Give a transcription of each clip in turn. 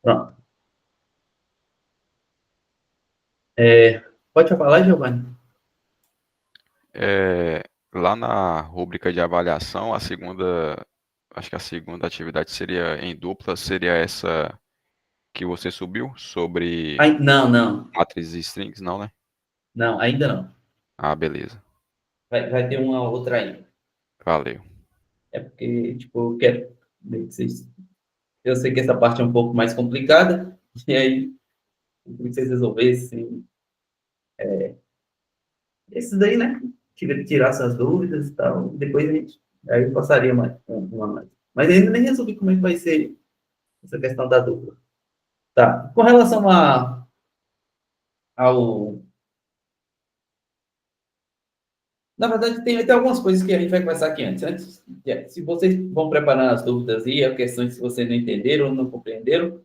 Pronto. Pode falar, Giovanni? Lá na rúbrica de avaliação, acho que a segunda atividade seria em dupla, seria essa que você subiu sobre Não, não. matrizes e strings, não, né? Não, ainda não. Ah, beleza. Vai ter uma outra ainda. Valeu. É porque, tipo, eu quero ver que vocês... Eu sei que essa parte é um pouco mais complicada, e aí, eu queria que vocês resolvessem esses daí, né? Tirar essas dúvidas e tal. Depois a gente... Aí eu passaria uma mais. Mas ainda nem resolvi como é que vai ser essa questão da dupla. Tá. Com relação ao... Na verdade, tem algumas coisas que a gente vai conversar aqui antes. Se vocês vão preparando as dúvidas e as questões que vocês não entenderam ou não compreenderam,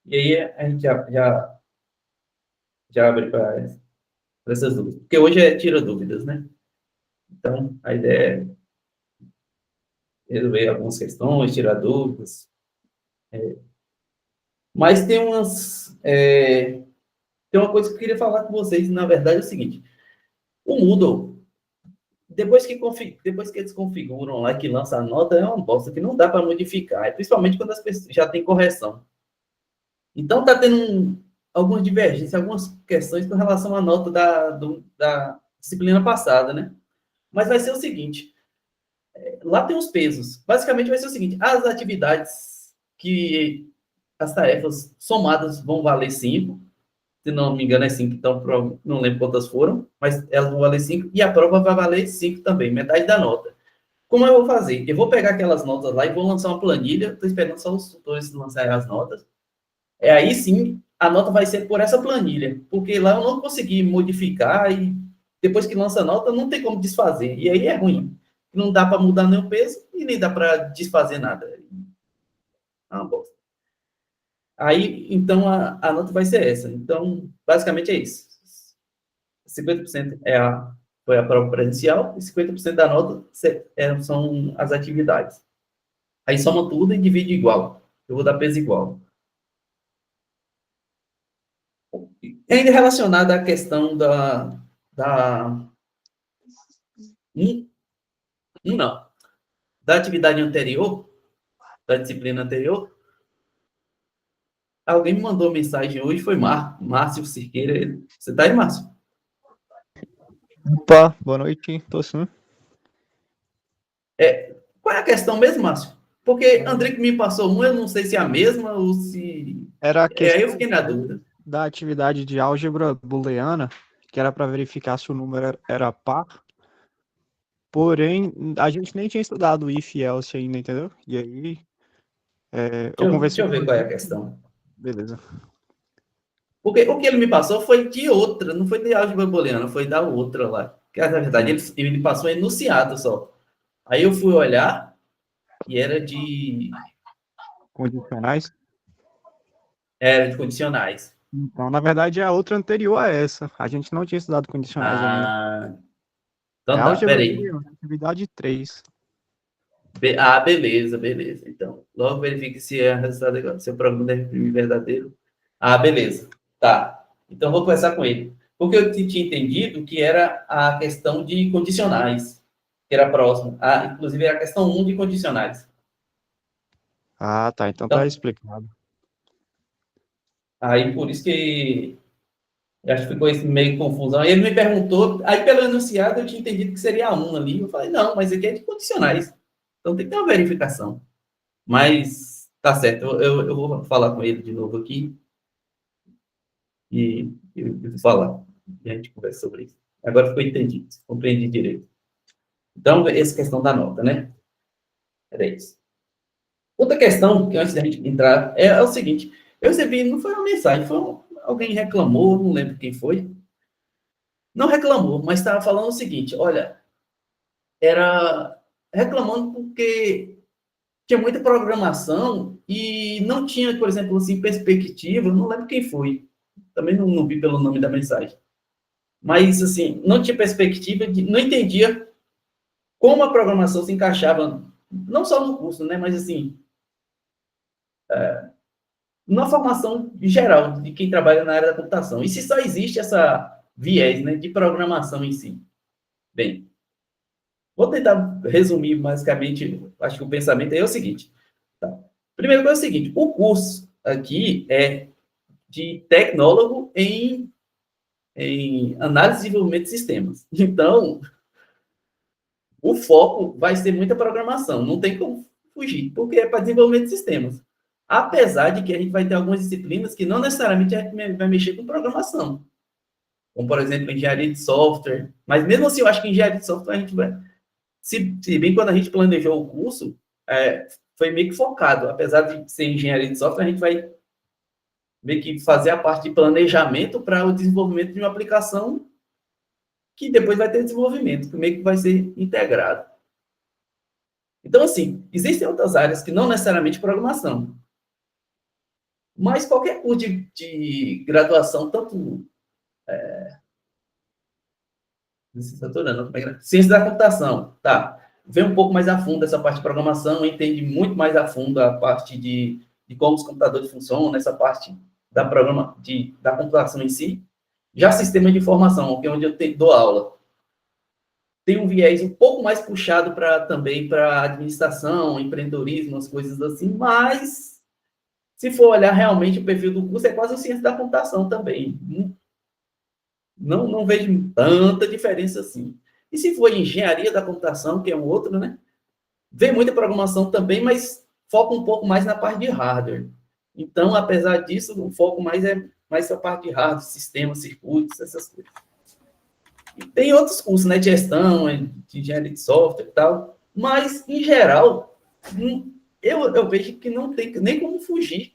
e aí a gente já abre para essas dúvidas. Porque hoje é tira dúvidas, né? Então, a ideia é resolver algumas questões, tirar dúvidas. Mas tem uma coisa que eu queria falar com vocês, na verdade, é o seguinte. O Moodle, depois que eles configuram lá, que lança a nota, é uma bosta que não dá para modificar, principalmente quando as pessoas já têm correção. Então, está tendo algumas divergências, algumas questões com relação à nota da disciplina passada, né? Mas vai ser o seguinte, lá tem os pesos. Basicamente vai ser o seguinte, as atividades que as tarefas somadas vão valer 5, se não me engano é 5, então não lembro quantas foram, mas elas vão valer 5, e a prova vai valer 5 também, metade da nota. Como eu vou fazer? Eu vou pegar aquelas notas lá e vou lançar uma planilha, estou esperando só os tutores lançarem as notas. Aí sim, a nota vai ser por essa planilha, porque lá eu não consegui modificar e depois que lança a nota não tem como desfazer. E aí é ruim. Não dá para mudar nem o peso e nem dá para desfazer nada. É uma bosta. Aí, então, a nota vai ser essa. Então, basicamente é isso. 50% foi a prova presencial e 50% da nota são as atividades. Aí soma tudo e divide igual. Eu vou dar peso igual. Ainda relacionado à questão da não, da atividade anterior, da disciplina anterior, alguém me mandou mensagem hoje, foi Márcio Cirqueira. Você tá aí, Márcio? Opa, boa noite, tô sim. Qual é a questão mesmo, Márcio? Porque André que me passou uma, eu não sei se é a mesma ou se... Era a Aí eu questão fiquei na dúvida. da atividade de álgebra booleana, que era para verificar se o número era par, porém, a gente nem tinha estudado if e else ainda, entendeu? E aí, eu Deixa conversei eu com ver qual é a ele. questão. Beleza. Porque o que ele me passou foi de outra, não foi de álgebra booleana, foi da outra lá. Que, na verdade, ele passou enunciado só. Aí eu fui olhar e Condicionais. era de condicionais. Então, na verdade, é a outra anterior a essa. A gente não tinha estudado condicionais ainda. Ah, É então tá, álgebra peraí. booleana, atividade 3. Beleza, beleza. Então, logo verifique se é resultado igual. Se o programa deve imprimir verdadeiro. Beleza. Tá. Então, vou conversar com ele. Porque eu tinha entendido que era a questão de condicionais, que era próximo. Inclusive, era a questão 1 de condicionais. Ah, tá. Então tá Então, explicado. aí por isso que eu acho que ficou esse meio confusão. Aí ele me perguntou, aí pelo enunciado eu tinha entendido que seria a 1 ali. Eu falei, não, mas aqui é de condicionais. Então tem que ter uma verificação. Mas tá certo, eu vou falar com ele de novo aqui e eu vou falar. E a gente conversa sobre isso. Agora ficou entendido, compreendi direito. Então, essa questão da nota, né? Era isso. Outra questão, que antes da gente entrar, é o seguinte: eu recebi, não foi uma mensagem, alguém reclamou, não lembro quem foi. Não reclamou, mas estava falando o seguinte: olha, era reclamando porque tinha muita programação e não tinha, por exemplo, assim, perspectiva, não lembro quem foi, também não vi pelo nome da mensagem, mas, assim, não tinha perspectiva, não entendia como a programação se encaixava, não só no curso, né, mas, assim, na formação geral de quem trabalha na área da computação. E se só existe essa viés, né, de programação em si? Bem, vou tentar resumir basicamente, acho que o pensamento é o seguinte. Tá? Primeiro coisa é o seguinte, o curso aqui é de tecnólogo em análise e desenvolvimento de sistemas. Então, o foco vai ser muita programação, não tem como fugir, porque é para desenvolvimento de sistemas. Apesar de que a gente vai ter algumas disciplinas que não necessariamente a gente vai mexer com programação, como, por exemplo, engenharia de software. Mas, mesmo assim, eu acho que engenharia de software a gente vai... Se bem quando a gente planejou o curso, foi meio que focado. Apesar de ser engenharia de software, a gente vai meio que fazer a parte de planejamento para o desenvolvimento de uma aplicação que depois vai ter desenvolvimento, que meio que vai ser integrado. Então, assim, existem outras áreas que não necessariamente programação. Mas qualquer curso de graduação, tanto... ciência da computação, tá? Vê um pouco mais a fundo essa parte de programação, entende muito mais a fundo a parte de como os computadores funcionam, essa parte da computação em si. Já sistema de informação, que é onde eu dou aula, tem um viés um pouco mais puxado também para administração, empreendedorismo, as coisas assim, mas se for olhar realmente o perfil do curso, é quase a ciência da computação também. Não vejo tanta diferença assim. E se for engenharia da computação, que é um outro, né? Vem muita programação também, mas foca um pouco mais na parte de hardware. Então, apesar disso, o foco mais é mais a parte de hardware, sistemas, circuitos, essas coisas. E tem outros cursos, né? De gestão, de engenharia de software e tal. Mas, em geral, eu vejo que não tem nem como fugir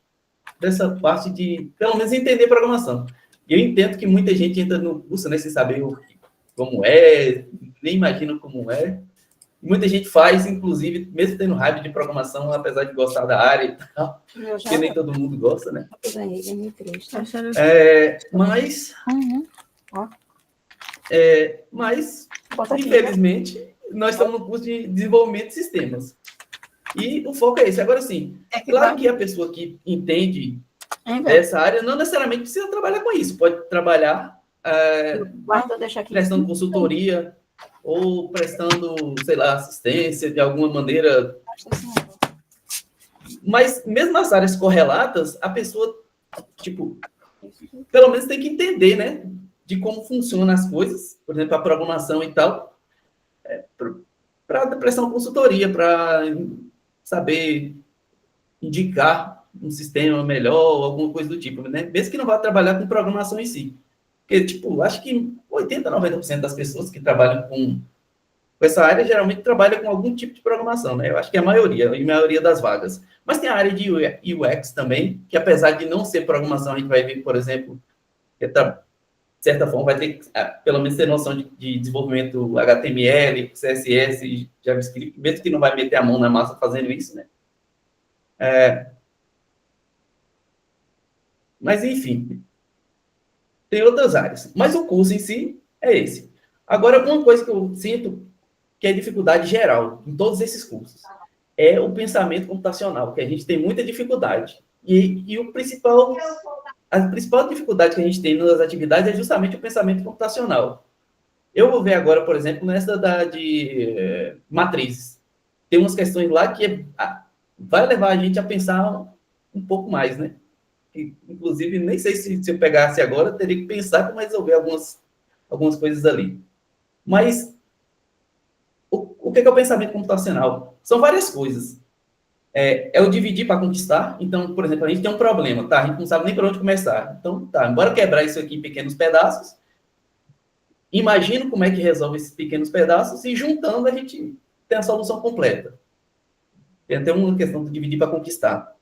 dessa parte de, pelo menos, entender programação. E eu entendo que muita gente entra no curso, né, sem saber como é, nem imagina como é. Muita gente faz, inclusive, mesmo tendo raiva de programação, apesar de gostar da área e tal, porque nem todo mundo gosta, né? Mas, infelizmente, nós estamos no curso de desenvolvimento de sistemas. E o foco é esse. Agora, sim, claro que a pessoa que entende essa área não necessariamente precisa trabalhar com isso. Pode trabalhar prestando consultoria ou prestando, sei lá, assistência de alguma maneira. Mas mesmo nas áreas correlatas, a pessoa, tipo, pelo menos tem que entender, né? De como funcionam as coisas, por exemplo, a programação e tal, para prestar uma consultoria, para saber indicar um sistema melhor, alguma coisa do tipo, né? Mesmo que não vá trabalhar com programação em si. Porque, tipo, acho que 80%, 90% das pessoas que trabalham com essa área, geralmente trabalham com algum tipo de programação, né? Eu acho que é a maioria das vagas. Mas tem a área de UX também, que apesar de não ser programação, a gente vai ver, por exemplo, que de certa forma vai ter que, pelo menos, ter noção de desenvolvimento HTML, CSS, JavaScript, mesmo que não vai meter a mão na massa fazendo isso, né? Mas, enfim, tem outras áreas. Mas o curso em si é esse. Agora, uma coisa que eu sinto que é dificuldade geral em todos esses cursos é o pensamento computacional, que a gente tem muita dificuldade. E a principal dificuldade que a gente tem nas atividades é justamente o pensamento computacional. Eu vou ver agora, por exemplo, nessa de matrizes. Tem umas questões lá que vai levar a gente a pensar um pouco mais, né? Inclusive, nem sei se eu pegasse agora, teria que pensar como resolver algumas coisas ali. Mas, o que é o pensamento computacional? São várias coisas. É o dividir para conquistar. Então, por exemplo, a gente tem um problema, tá? A gente não sabe nem por onde começar. Então, tá, bora quebrar isso aqui em pequenos pedaços. Imagina como é que resolve esses pequenos pedaços e juntando a gente tem a solução completa. Tem até uma questão de dividir para conquistar.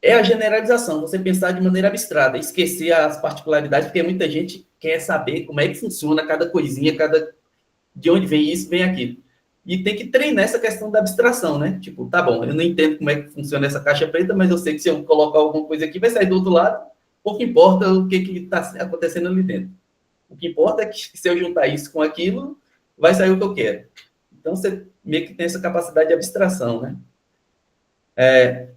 É a generalização, você pensar de maneira abstrata, esquecer as particularidades, porque muita gente quer saber como é que funciona cada coisinha, de onde vem isso, vem aquilo. E tem que treinar essa questão da abstração, né? Tipo, tá bom, eu não entendo como é que funciona essa caixa preta, mas eu sei que se eu colocar alguma coisa aqui, vai sair do outro lado, pouco importa o que está acontecendo ali dentro. O que importa é que se eu juntar isso com aquilo, vai sair o que eu quero. Então, você meio que tem essa capacidade de abstração, né?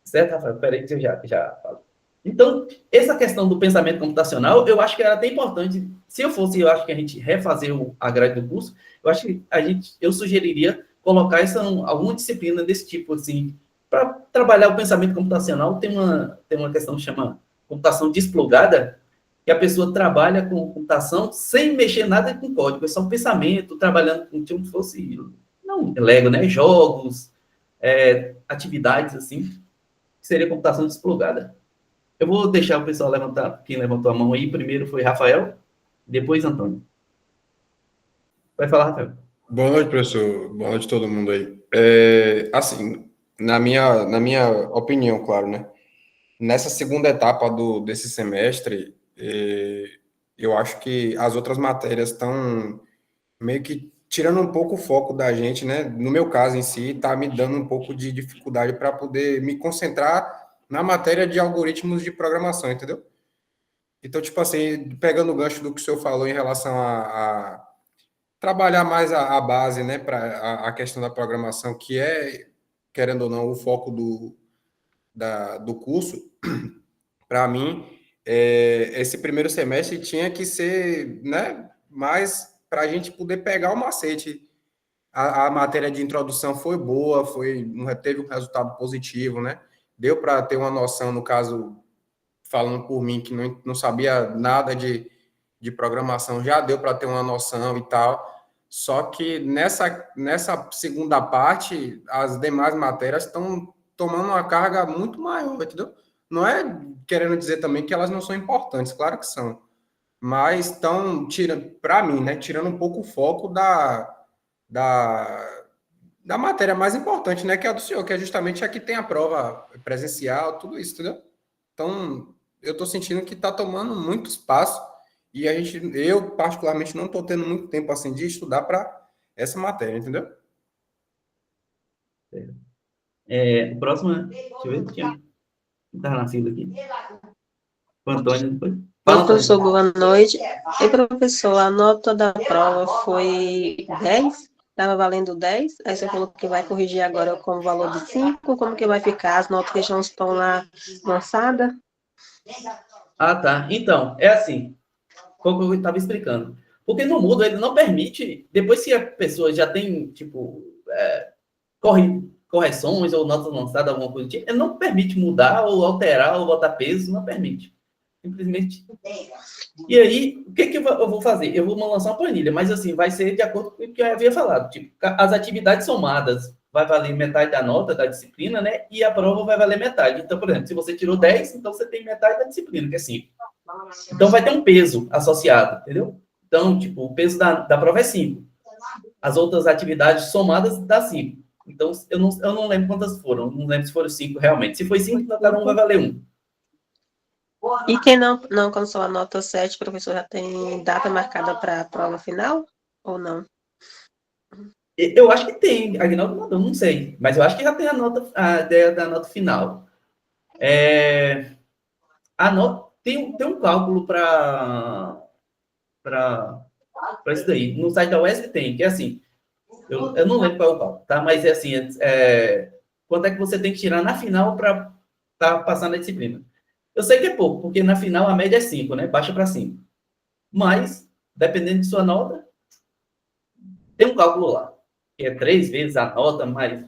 Certo, Rafael? Peraí que eu já falo. Então, essa questão do pensamento computacional, eu acho que era até importante. Se eu acho que a gente refazer a grade do curso, eu acho que eu sugeriria colocar alguma disciplina desse tipo, assim, para trabalhar o pensamento computacional. Tem uma questão que chama computação desplugada, que a pessoa trabalha com computação sem mexer nada com código, é só um pensamento, trabalhando como se fosse, não, Lego, né? Jogos, atividades, assim, que seria computação desplugada. Eu vou deixar o pessoal levantar, quem levantou a mão aí, primeiro foi Rafael, depois Antônio. Vai falar, Rafael. Boa noite, professor. Boa noite a todo mundo aí. Assim, na minha opinião, claro, né? Nessa segunda etapa desse semestre, eu acho que as outras matérias estão meio que tirando um pouco o foco da gente, né? No meu caso em si, está me dando um pouco de dificuldade para poder me concentrar na matéria de algoritmos de programação, entendeu? Então, tipo assim, pegando o gancho do que o senhor falou em relação a trabalhar mais a base, né, para a questão da programação, que é, querendo ou não, o foco do curso, para mim, esse primeiro semestre tinha que ser, né, mais para a gente poder pegar o macete. A matéria de introdução foi boa, teve um resultado positivo, né? Deu para ter uma noção, no caso, falando por mim, que não sabia nada de programação, já deu para ter uma noção e tal. Só que nessa segunda parte, as demais matérias estão tomando uma carga muito maior, entendeu? Não é querendo dizer também que elas não são importantes, claro que são. Mas estão, para mim, né, tirando um pouco o foco da, da matéria mais importante, né, que é a do senhor, que é justamente a que tem a prova presencial, tudo isso, entendeu? Então, eu estou sentindo que está tomando muito espaço e eu particularmente não estou tendo muito tempo assim de estudar para essa matéria, entendeu? O próximo, deixa eu ver, quem estava nascido aqui. O Antônio depois. Fala, Professor, Antônio. boa noite. E professor, a nota da prova foi 10? Estava valendo 10? Aí você falou que vai corrigir agora com o valor de 5. Como que vai ficar? As notas que já estão lá lançadas? Ah, tá. Então, é assim, como eu estava explicando. Porque no Moodle ele não permite, depois que a pessoa já tem, tipo, correções ou notas lançadas, alguma coisa do tipo, ele não permite mudar ou alterar ou botar peso, não permite. Simplesmente. E aí, o que eu vou fazer? Eu vou lançar uma planilha, mas assim, vai ser de acordo com o que eu havia falado. Tipo, as atividades somadas vai valer metade da nota da disciplina, né? E a prova vai valer metade. Então, por exemplo, se você tirou 10, então você tem metade da disciplina, que é 5. Então, vai ter um peso associado, entendeu? Então, tipo, o peso da prova é 5. As outras atividades somadas dá 5. Então, eu não lembro quantas foram. Não lembro se foram 5 realmente. Se foi 5, então cada um vai valer 1. E quem não alcançou a nota 7, professor, já tem data marcada para a prova final ou não? Eu acho que tem. Aguinaldo mandou, não sei. Mas eu acho que já tem a ideia da nota final. A nota, tem um cálculo para isso daí. No site da UESP tem, que é assim. Eu não lembro qual é o cálculo, tá? Mas é assim, quanto é que você tem que tirar na final para passar na disciplina? Eu sei que é pouco, porque na final a média é 5, né? Baixa para 5. Mas, dependendo de sua nota, tem um cálculo lá, que é 3 vezes a nota, mais,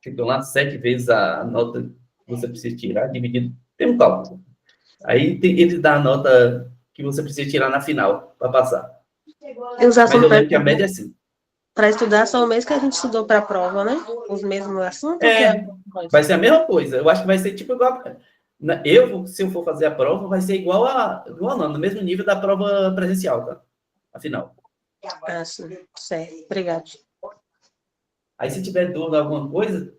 ficam lá 7 vezes a nota que você precisa tirar, dividido. Tem um cálculo. Aí ele dá a nota que você precisa tirar na final, para passar. Mas eu lembro que a média é 5. Para estudar só o mês que a gente estudou para a prova, né? Os mesmos assuntos? Vai ser a mesma coisa. Eu acho que vai ser tipo igual. Se eu for fazer a prova, vai ser igual não, no mesmo nível da prova presencial, tá? Afinal. Ah, sim. Certo. Obrigado. Aí, se tiver dúvida alguma coisa,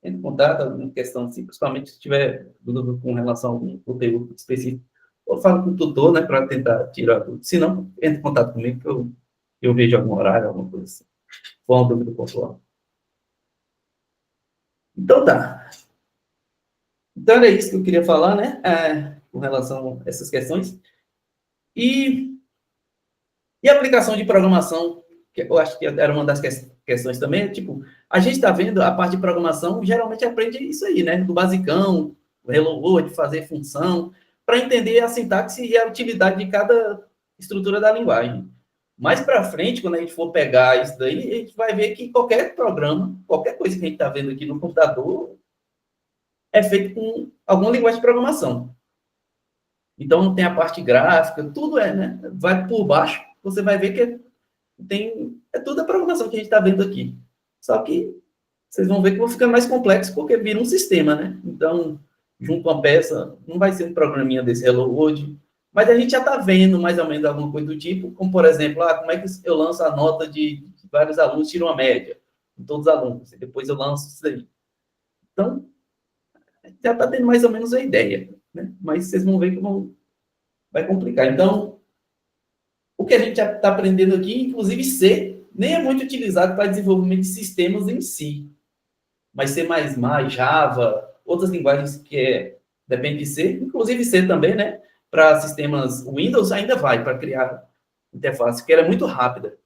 entre em contato, alguma questão assim, principalmente se tiver dúvida com relação a algum conteúdo específico, ou fala com o tutor, né, para tentar tirar dúvida. Se não, entre em contato comigo que eu vejo algum horário, alguma coisa assim. For uma dúvida pontual. Então tá. Então era isso que eu queria falar, né? Com relação a essas questões. E a aplicação de programação, que eu acho que era uma das questões também, tipo, a gente está vendo a parte de programação, geralmente aprende isso aí, né? Do basicão, o Hello World, fazer função, para entender a sintaxe e a utilidade de cada estrutura da linguagem. Mais para frente, quando a gente for pegar isso daí, a gente vai ver que qualquer programa, qualquer coisa que a gente está vendo aqui no computador, é feito com alguma linguagem de programação. Então, tem a parte gráfica, tudo né? Vai por baixo, você vai ver que é toda a programação que a gente está vendo aqui. Só que vocês vão ver que vai ficando mais complexo porque vira um sistema, né? Então, junto com a peça, não vai ser um programinha desse Hello World, mas a gente já está vendo mais ou menos alguma coisa do tipo, como, por exemplo, como é que eu lanço a nota de vários alunos, tiro uma média, de todos os alunos, e depois eu lanço isso aí. Então, já está tendo mais ou menos a ideia, né? Mas vocês vão ver que vai complicar. Então, o que a gente já está aprendendo aqui, inclusive C, nem é muito utilizado para desenvolvimento de sistemas em si. Mas C++, Java, outras linguagens que depende de C, inclusive C também, né? Para sistemas Windows ainda vai para criar interface, que ela é muito rápida.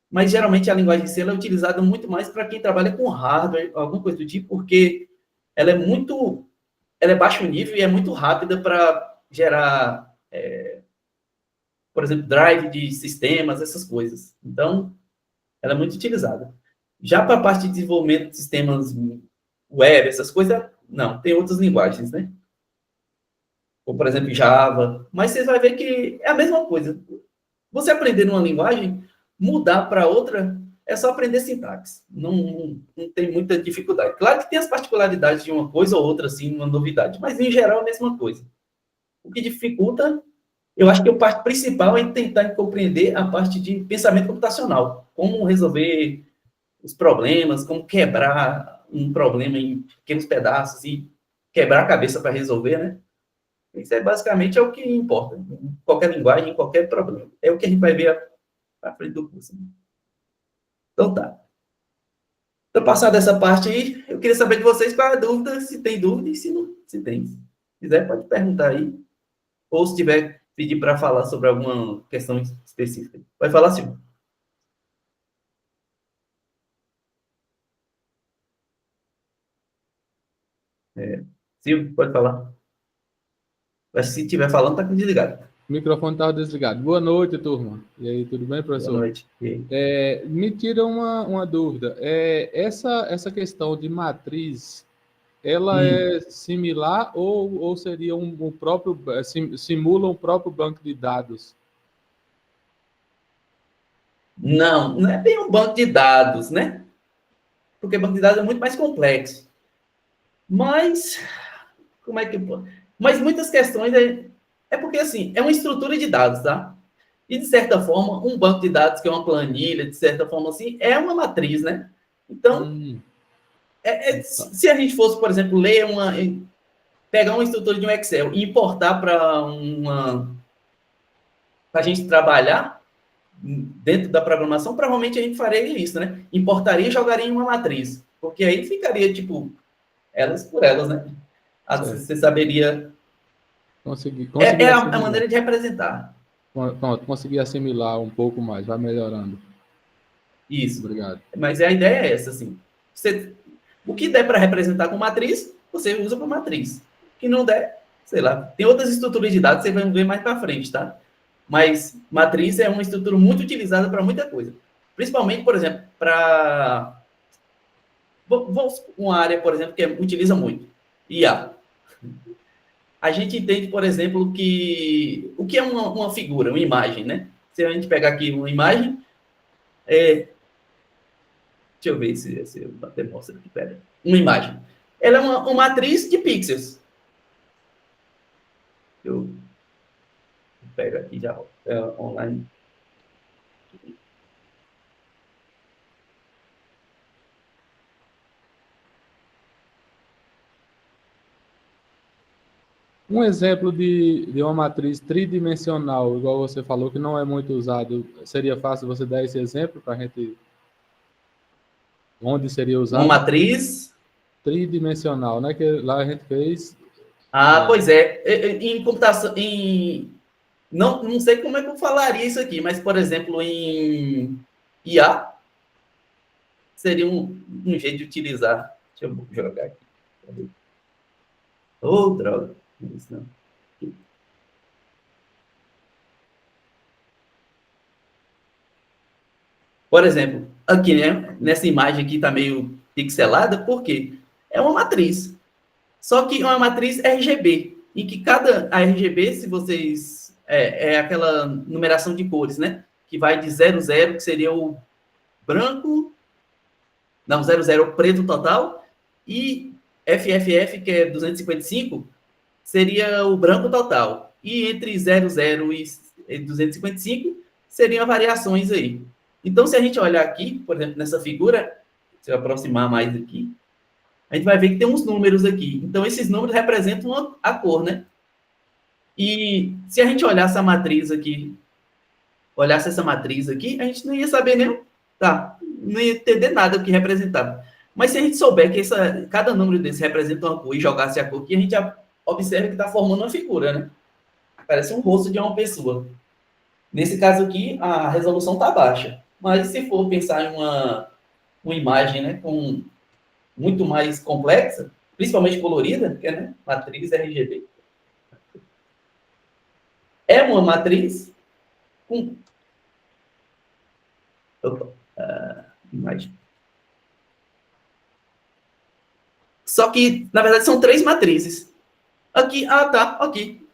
Mas geralmente a linguagem C ela é utilizada muito mais para quem trabalha com hardware, alguma coisa do tipo, porque ela é baixo nível e é muito rápida para gerar, por exemplo, drive de sistemas, essas coisas. Então, ela é muito utilizada. Já para a parte de desenvolvimento de sistemas web, essas coisas, não, tem outras linguagens, né? Ou, por exemplo, Java. Mas você vai ver que é a mesma coisa. Você aprender uma linguagem, mudar para outra, é só aprender sintaxe. Não tem muita dificuldade. Claro que tem as particularidades de uma coisa ou outra, assim, uma novidade, mas, em geral, é a mesma coisa. O que dificulta, eu acho que a parte principal é tentar compreender a parte de pensamento computacional. Como resolver os problemas, como quebrar um problema em pequenos pedaços e quebrar a cabeça para resolver, né? Isso basicamente é o que importa. Em qualquer linguagem, em qualquer problema. É o que a gente vai ver à frente do curso. Então tá. Então, passada essa parte aí, eu queria saber de vocês qual é a dúvida, se tem dúvida e se tem. Se quiser, pode perguntar aí. Ou se tiver, pedir para falar sobre alguma questão específica. Vai falar, Silvio. Silvio, pode falar. Mas se estiver falando, está desligado. O microfone estava desligado. Boa noite, turma. E aí, tudo bem, professor? Boa noite. Me tira uma dúvida. Essa questão de matriz, ela é similar ou seria um próprio, simula um próprio banco de dados? Não é bem um banco de dados, né? Porque banco de dados é muito mais complexo. Mas, como é que... Mas muitas questões é porque, assim, é uma estrutura de dados, tá? E, de certa forma, um banco de dados, que é uma planilha, de certa forma, assim, é uma matriz, né? Então, se a gente fosse, por exemplo, pegar uma estrutura de um Excel e importar para a gente trabalhar dentro da programação, provavelmente a gente faria isso, né? Importaria e jogaria em uma matriz. Porque aí ficaria, tipo, elas por elas, né? Você saberia... É a maneira de representar. Pronto, conseguir assimilar um pouco mais, vai melhorando. Isso. Obrigado. Mas a ideia é essa, assim. O que der para representar com matriz, você usa para matriz. O que não der, sei lá. Tem outras estruturas de dados, você vai ver mais para frente, tá? Mas matriz é uma estrutura muito utilizada para muita coisa. Principalmente, por exemplo, para... Vamos uma área, por exemplo, que utiliza muito. IA. A gente entende, por exemplo, o que é uma figura, uma imagem, né? Se a gente pegar aqui uma imagem, deixa eu ver se eu até mostro aqui, pera. Uma imagem. Ela é uma matriz de pixels. Eu pego aqui já online. Um exemplo de uma matriz tridimensional, igual você falou, que não é muito usado, seria fácil você dar esse exemplo para a gente... Onde seria usado? Uma matriz... Tridimensional, né? Que lá a gente fez... Pois é. Em computação... Não sei como é que eu falaria isso aqui, mas, por exemplo, em IA, seria um jeito de utilizar. Deixa eu jogar aqui. Oh, droga. Não é isso não. Por exemplo, aqui, né? Nessa imagem aqui está meio pixelada, por quê? É uma matriz. Só que é uma matriz RGB, em que cada RGB, se vocês... É aquela numeração de cores, né? Que vai de 00, que seria o branco... Não, 00 é o preto total. E FFF, que é 255, seria o branco total. E entre 00 e 255, seriam variações aí. Então, se a gente olhar aqui, por exemplo, nessa figura, se eu aproximar mais aqui, a gente vai ver que tem uns números aqui. Então, esses números representam a cor, né? E se a gente olhasse a matriz aqui, a gente não ia saber nem, não ia entender nada do que representava. Mas se a gente souber que cada número desse representa uma cor e jogasse a cor aqui, a gente já observa que está formando uma figura, né? Parece um rosto de uma pessoa. Nesse caso aqui, a resolução está baixa. Mas se for pensar em uma imagem, né, muito mais complexa, principalmente colorida, que é, né, matriz RGB. É uma matriz com... imagem. Só que, na verdade, são 3 matrizes. Aqui, aqui.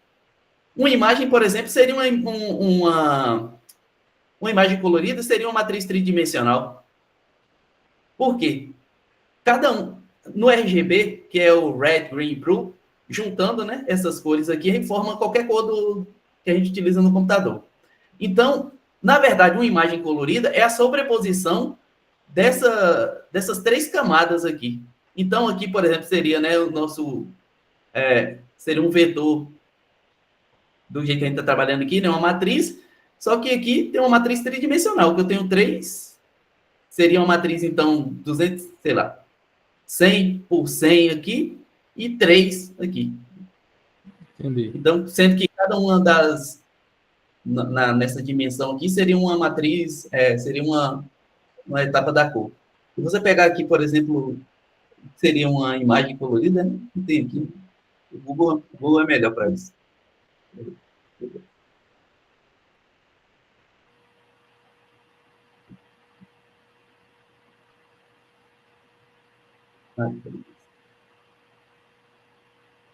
Uma imagem, por exemplo, seria uma imagem colorida, seria uma matriz tridimensional. Por quê? No RGB, que é o Red, Green, Blue, juntando, né, essas cores aqui, forma qualquer cor que a gente utiliza no computador. Então, na verdade, uma imagem colorida é a sobreposição dessas 3 camadas aqui. Então, aqui, por exemplo, seria, né, o nosso... seria um vetor do jeito que a gente está trabalhando aqui, né, uma matriz, só que aqui tem uma matriz tridimensional, que eu tenho 3, seria uma matriz, então, 200, sei lá, 100 por 100 aqui, e 3 aqui. Entendi. Então, sendo que cada uma nessa dimensão aqui, seria uma matriz, seria uma etapa da cor. Se você pegar aqui, por exemplo, seria uma imagem colorida, né? Não tem aqui. O Google é melhor para isso.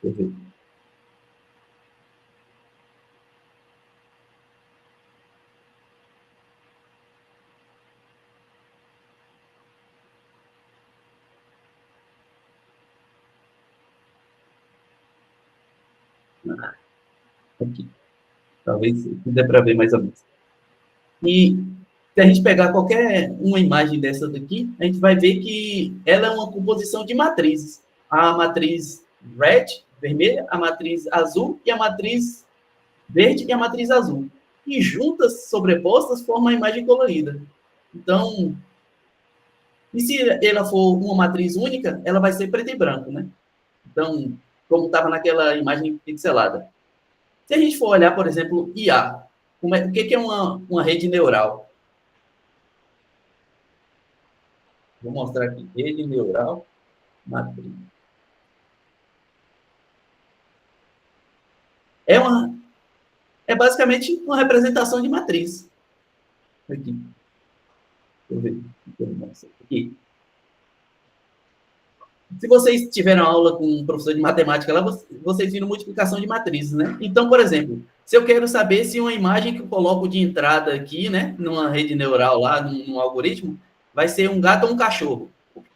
Perfeito. Aqui. Talvez dê para ver mais ou menos. E se a gente pegar qualquer uma imagem dessa daqui, a gente vai ver que ela é uma composição de matrizes. A matriz red, vermelha, a matriz azul e a matriz verde e a matriz azul. E juntas, sobrepostas, formam uma imagem colorida. Então, e se ela for uma matriz única, ela vai ser preto e branco, né? Então, como estava naquela imagem pixelada. Se a gente for olhar, por exemplo, IA, o que é uma rede neural? Vou mostrar aqui, rede neural, matriz. É basicamente uma representação de matriz. Aqui. Deixa eu ver. Aqui. Se vocês tiveram aula com um professor de matemática lá, vocês viram multiplicação de matrizes, né? Então, por exemplo, se eu quero saber se uma imagem que eu coloco de entrada aqui, né, numa rede neural lá, num algoritmo, vai ser um gato ou um cachorro.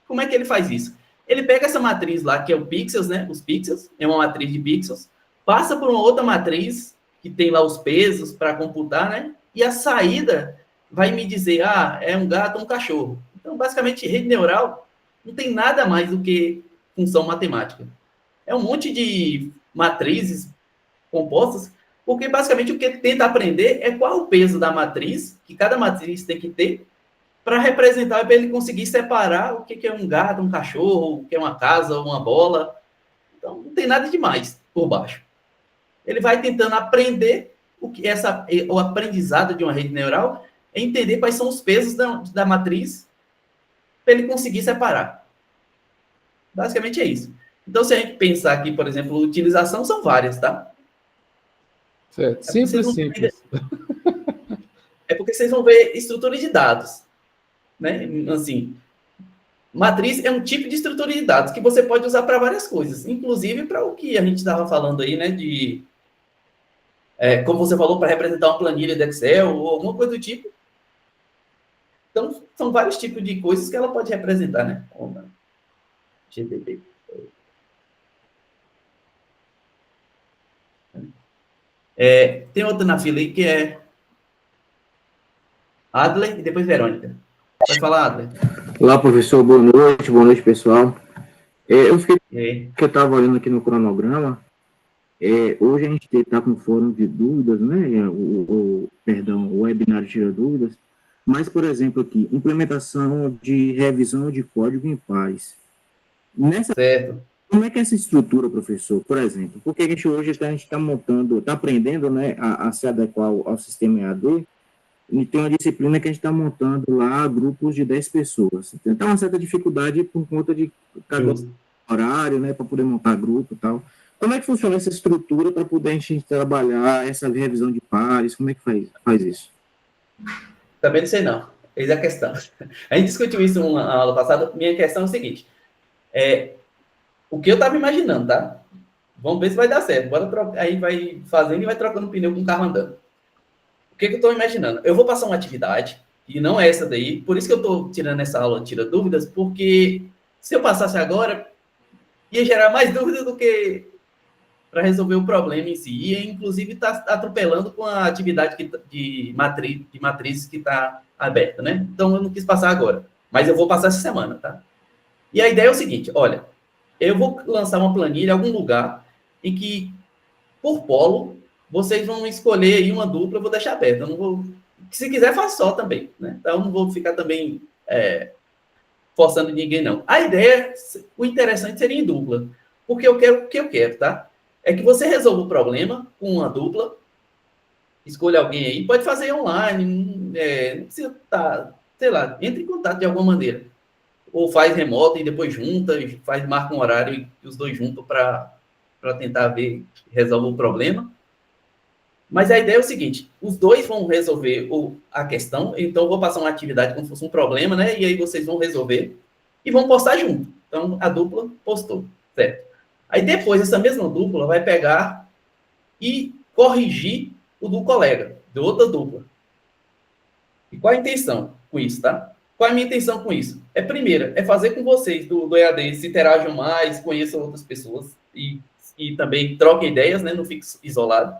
Como é que ele faz isso? Ele pega essa matriz lá, que é o pixels, né? Os pixels, é uma matriz de pixels, passa por uma outra matriz, que tem lá os pesos para computar, né? E a saída vai me dizer, é um gato ou um cachorro. Então, basicamente, rede neural não tem nada mais do que função matemática. É um monte de matrizes compostas, porque basicamente o que ele tenta aprender é qual o peso da matriz, que cada matriz tem que ter, para representar, para ele conseguir separar o que é um gato, um cachorro, o que é uma casa, uma bola. Então, não tem nada demais por baixo. Ele vai tentando aprender o aprendizado de uma rede neural é entender quais são os pesos da matriz para ele conseguir separar. Basicamente é isso. Então, se a gente pensar aqui, por exemplo, utilização são várias, tá? Certo. Simples, simples. É porque vocês vão ver estrutura de dados, né? Assim, matriz é um tipo de estrutura de dados que você pode usar para várias coisas, inclusive para o que a gente estava falando aí, né? Como você falou, para representar uma planilha de Excel ou alguma coisa do tipo. Então, são vários tipos de coisas que ela pode representar, né? GDP. Tem outra na fila aí que é Adler e depois Verônica. Pode falar, Adler. Olá, professor. Boa noite, pessoal. Eu fiquei que eu estava olhando aqui no cronograma. Hoje a gente está com o fórum de dúvidas, né? O webinário tira dúvidas. Mas, por exemplo, aqui, implementação de revisão de código em pares. Certo. Como é que é essa estrutura, professor? Por exemplo, porque a gente hoje está montando, está aprendendo, né, a se adequar ao sistema EAD, e tem uma disciplina que a gente está montando lá grupos de 10 pessoas. Então, tem uma certa dificuldade por conta de cada horário, né, para poder montar grupo e tal. Como é que funciona essa estrutura para poder a gente trabalhar essa revisão de pares? Como é que faz isso? Também não sei não. Eis a questão. A gente discutiu isso na aula passada. Minha questão é o seguinte. O que eu estava imaginando, tá? Vamos ver se vai dar certo. Bora trocar. Aí vai fazendo e vai trocando pneu com o carro andando. O que eu estou imaginando? Eu vou passar uma atividade, e não é essa daí, por isso que eu estou tirando essa aula, tira dúvidas, porque se eu passasse agora, ia gerar mais dúvidas do que para resolver o problema em si. E, inclusive, está atropelando com a atividade de matrizes que está aberta, né? Então, eu não quis passar agora. Mas eu vou passar essa semana, tá? E a ideia é o seguinte, olha, eu vou lançar uma planilha em algum lugar em que, por polo, vocês vão escolher aí uma dupla, eu vou deixar aberta. Eu não vou... Se quiser, faz só também, né? Então, eu não vou ficar também forçando ninguém, não. A ideia, o interessante seria em dupla. Porque eu quero o que eu quero, tá? É que você resolva o problema com uma dupla, escolha alguém aí, pode fazer online, não precisa estar, sei lá, entre em contato de alguma maneira. Ou faz remoto e depois junta, marca um horário e os dois juntam para tentar ver, resolve o problema. Mas a ideia é o seguinte, os dois vão resolver a questão, então eu vou passar uma atividade como se fosse um problema, né? E aí vocês vão resolver e vão postar junto. Então, a dupla postou, certo? Aí depois, essa mesma dupla vai pegar e corrigir o do colega, de outra dupla. E qual a intenção com isso, tá? Qual é a minha intenção com isso? Primeira, fazer com vocês do EAD se interajam mais, conheçam outras pessoas e também troquem ideias, né? Não fiquem isolados.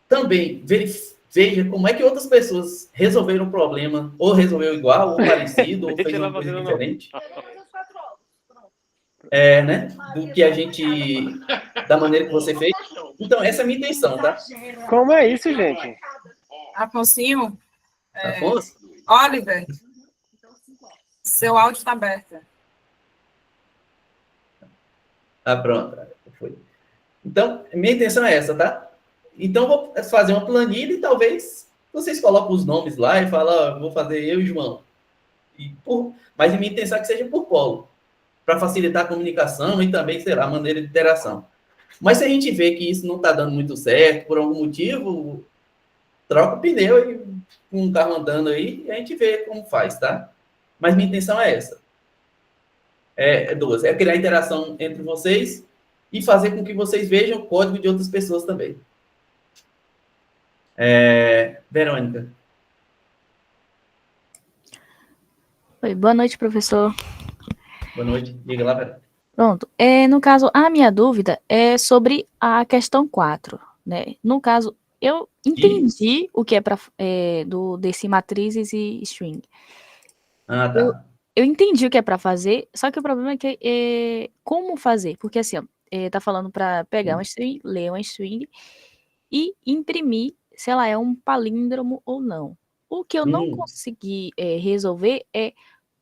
Também veja como é que outras pessoas resolveram o problema, ou resolveu igual, ou parecido, ou fez uma coisa diferente. Né? Do que a gente... Da maneira que você fez. Então, essa é a minha intenção, tá? Como é isso, gente? Afonso? Afonso? Oliver, seu áudio está aberto. Pronto. Foi. Então, minha intenção é essa, tá? Então, vou fazer uma planilha e talvez vocês coloquem os nomes lá e falam, vou fazer eu e João. Mas a minha intenção é que seja por polo, para facilitar a comunicação e também, sei lá, a maneira de interação. Mas se a gente vê que isso não está dando muito certo, por algum motivo, troca o pneu e com um carro andando aí, e a gente vê como faz, tá? Mas minha intenção é essa. Duas. Criar interação entre vocês e fazer com que vocês vejam o código de outras pessoas também. Verônica. Oi, boa noite, professor. Boa noite. Diga lá, Verônica. Pronto. No caso, a minha dúvida é sobre a questão 4, né? No caso, eu entendi o que é para desse matrizes e string. Tá. Eu entendi o que é para fazer, só que o problema é que como fazer? Porque assim, tá falando para pegar uma string, ler uma string e imprimir, sei lá, é um palíndromo ou não. O que eu não consegui resolver é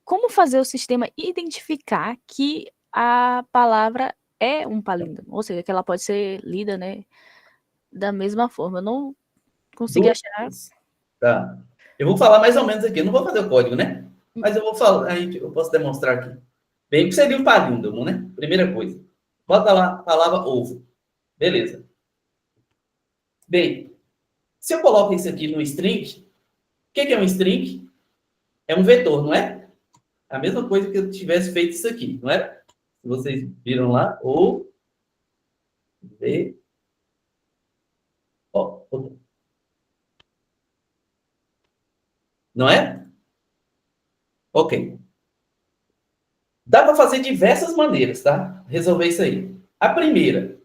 como fazer o sistema identificar que a palavra é um palíndromo, ou seja, que ela pode ser lida, né, da mesma forma. Eu não consegui achar. Tá. Eu vou falar mais ou menos aqui, eu não vou fazer o código, né? Mas eu vou falar, aí eu posso demonstrar aqui. Bem, o que seria um palíndromo, né? Primeira coisa. Bota lá a palavra ovo. Beleza. Bem, se eu coloco isso aqui no string, o que é um string? É um vetor, não é? A mesma coisa que eu tivesse feito isso aqui, não é? Se vocês viram lá, ou v, ó, não é? Ok. Dá para fazer diversas maneiras, tá? Resolver isso aí. A primeira,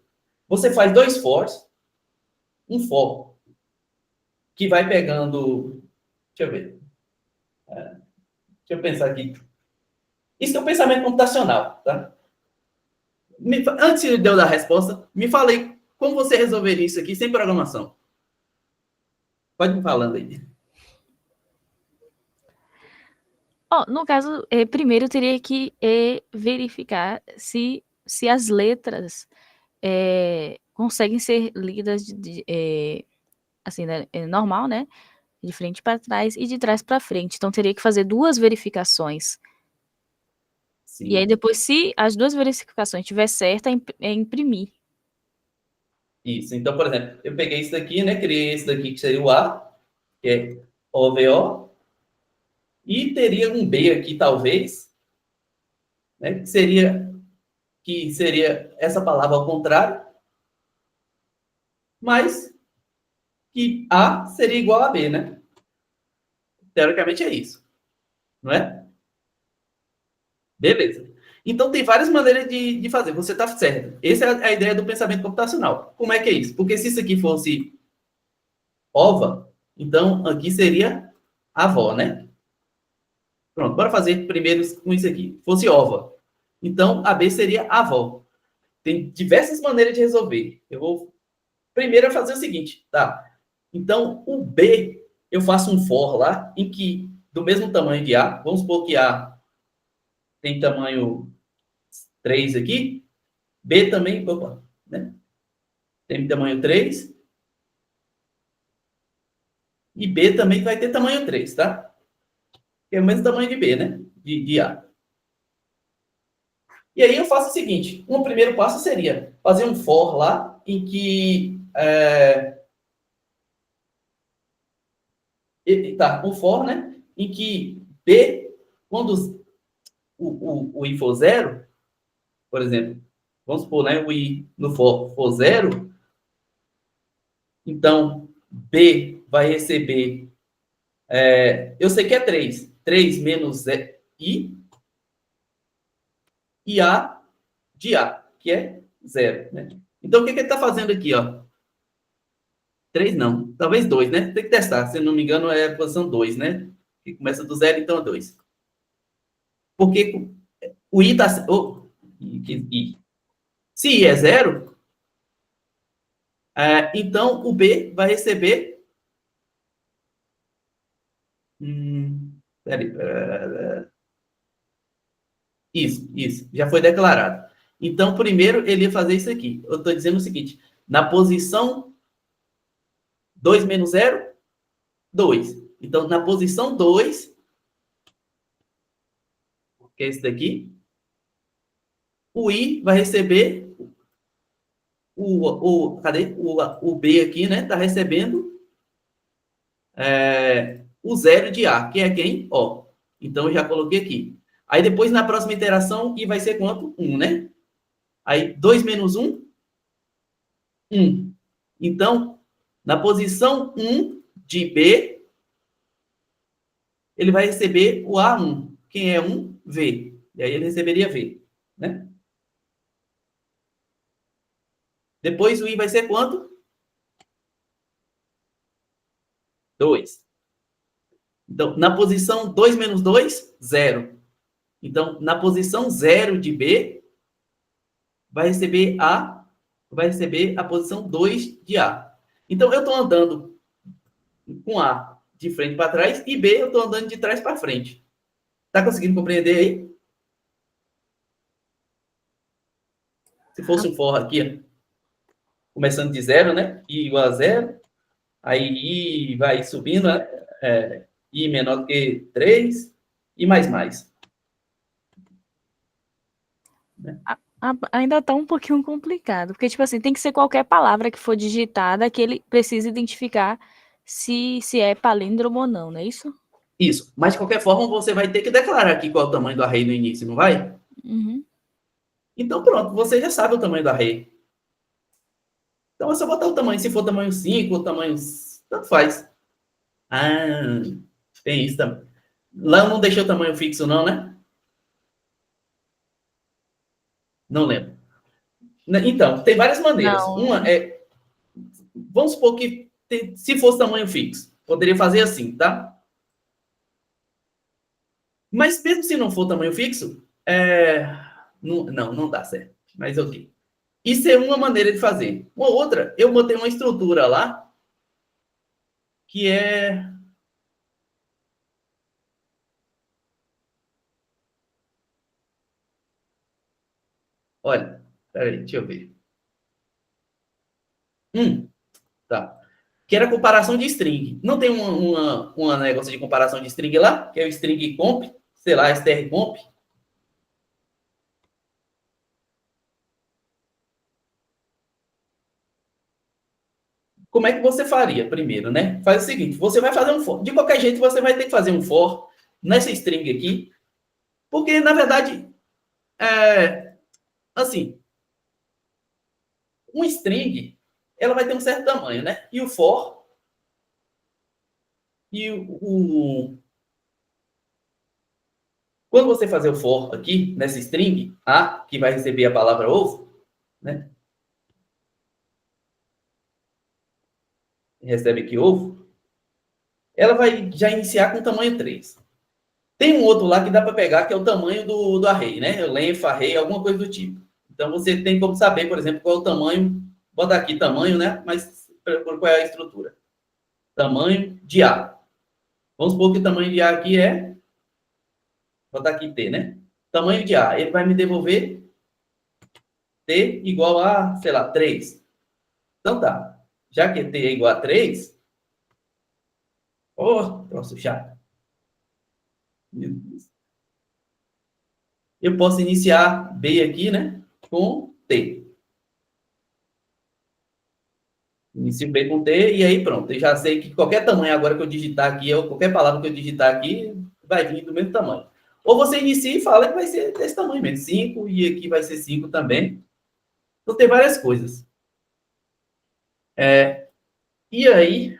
você faz dois fors, um for que vai pegando, deixa eu ver, deixa eu pensar aqui. Isso é um pensamento computacional, tá? Antes de eu dar a resposta, me falei como você resolveria isso aqui sem programação. Pode me falando aí. No caso, primeiro eu teria que verificar se as letras conseguem ser lidas assim, né, normal, né? De frente para trás e de trás para frente. Então, teria que fazer duas verificações. Sim. E aí, depois, se as duas verificações estiver certa, é imprimir. Isso. Então, por exemplo, eu peguei isso daqui, né? Criei esse daqui que seria o A, que é OVO. E teria um B aqui, talvez, né? Que seria essa palavra ao contrário, mas que A seria igual a B, né? Teoricamente é isso, não é? Beleza. Então, tem várias maneiras de fazer. Você está certo. Essa é a ideia do pensamento computacional. Como é que é isso? Porque se isso aqui fosse ova, então aqui seria avó, né? Pronto, bora fazer primeiro com isso aqui. Fosse ova. Então, a B seria avó. Tem diversas maneiras de resolver. Eu vou primeiro fazer o seguinte, tá? Então, o B, eu faço um for lá, em que, do mesmo tamanho de A, vamos supor que A tem tamanho 3 aqui, B também, opa, né? Tem tamanho 3, e B também vai ter tamanho 3, tá? Que é o mesmo tamanho de B, né? De A. E aí eu faço o seguinte, um primeiro passo seria fazer um for lá, em que... um for, né? Em que B, quando o I for 0, por exemplo, vamos supor, né? O I no for 0, então B vai receber, eu sei que é 3. 3 menos I, e A de A, que é 0, né? Então, o que ele está fazendo aqui, ó? 3 não, talvez 2, né? Tem que testar, se não me engano, é a posição 2, né? Que começa do 0, então é 2. Porque o I está... se I é 0, então o B vai receber... Peraí. Isso. Já foi declarado. Então, primeiro, ele ia fazer isso aqui. Eu estou dizendo o seguinte. Na posição 2 menos 0, 2. Então, na posição 2, que é esse daqui, o I vai receber cadê? O B aqui, né? Está recebendo o 0 de A, que é quem? Ó. Então, eu já coloquei aqui. Aí, depois, na próxima iteração, I vai ser quanto? 1, né? Aí, 2 menos 1, 1. Então, na posição 1 de B, ele vai receber o A1. Quem é 1? V. E aí, ele receberia V, né? Depois, o I vai ser quanto? 2. Então, na posição 2 menos 2, 0. Então, na posição 0 de B, vai receber a posição 2 de A. Então, eu estou andando com A de frente para trás e B eu estou andando de trás para frente. Está conseguindo compreender aí? Se fosse um for aqui, ó, começando de 0, né? I igual a 0. Aí I vai subindo, né? I menor que 3. e mais. Ainda tá um pouquinho complicado, porque, tipo assim, tem que ser qualquer palavra que for digitada que ele precisa identificar se é palíndromo ou não, não é isso? Isso. Mas, de qualquer forma, você vai ter que declarar aqui qual é o tamanho do array no início, não vai? Uhum. Então, pronto, você já sabe o tamanho do array. Então, é só botar o tamanho. Se for tamanho 5 ou tamanho... Tanto faz. Ah, tem isso também. Lá eu não deixei o tamanho fixo, não, né? Não lembro. Então, tem várias maneiras. Não. Uma é... Vamos supor que se fosse tamanho fixo, poderia fazer assim, tá? Mas mesmo se não for tamanho fixo, não dá certo. Mas ok. Isso é uma maneira de fazer. Uma outra, eu botei uma estrutura lá, que é... Olha, peraí, deixa eu ver. Tá. Que era comparação de string. Não tem um negócio de comparação de string lá, que é o string comp, sei lá, strcomp. Como é que você faria primeiro, né? Faz o seguinte, você vai fazer um for. De qualquer jeito, você vai ter que fazer um for nessa string aqui, porque, na verdade, assim, um string, ela vai ter um certo tamanho, né? E o for, e quando você fazer o for aqui, nessa string, A, que vai receber a palavra ovo, né? Recebe aqui ovo, ela vai já iniciar com tamanho 3. Tem um outro lá que dá para pegar, que é o tamanho do array, né? O length, array, alguma coisa do tipo. Então, você tem como saber, por exemplo, qual é o tamanho. Bota aqui tamanho, né? Mas qual é a estrutura? Tamanho de A. Vamos supor que o tamanho de A aqui é... Botar aqui T, né? Tamanho de A. Ele vai me devolver T igual a, sei lá, 3. Então, tá. Já que T é igual a 3... troço chato. Meu Deus. Eu posso iniciar B aqui, né? Com T. Inicio B com T e aí pronto. Eu já sei que qualquer tamanho agora que eu digitar aqui, ou qualquer palavra que eu digitar aqui, vai vir do mesmo tamanho. Ou você inicia e fala que vai ser desse tamanho mesmo. 5 e aqui vai ser 5 também. Então tem várias coisas. E aí...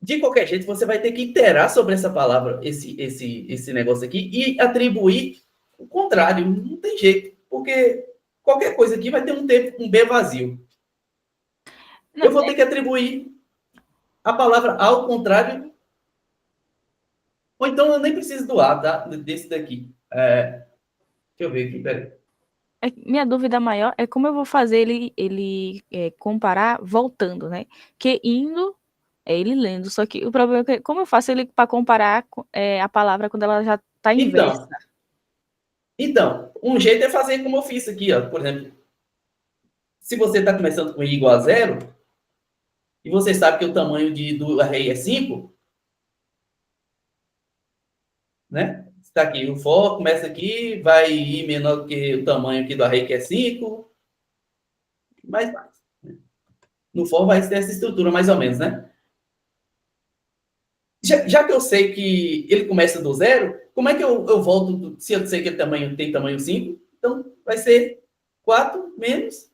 De qualquer jeito, você vai ter que iterar sobre essa palavra, esse negócio aqui, e atribuir o contrário. Não tem jeito, porque qualquer coisa aqui vai ter um B vazio. Eu vou ter que atribuir a palavra ao contrário, ou então eu nem preciso do A, tá? Desse daqui. Deixa eu ver aqui, peraí. Minha dúvida maior é como eu vou fazer ele comparar voltando, né? Que indo... É ele lendo, só que o problema é que como eu faço ele para comparar a palavra quando ela já está inversa? Então, um jeito é fazer como eu fiz aqui, ó. Por exemplo, se você está começando com i igual a 0, e você sabe que o tamanho do array é 5, né? Está aqui, o for começa aqui, vai ir menor do que o tamanho aqui do array, que é 5, mais. No for vai ter essa estrutura mais ou menos, né? Já que eu sei que ele começa do 0, como é que eu volto, se eu sei que ele tem tamanho 5, então vai ser 4 menos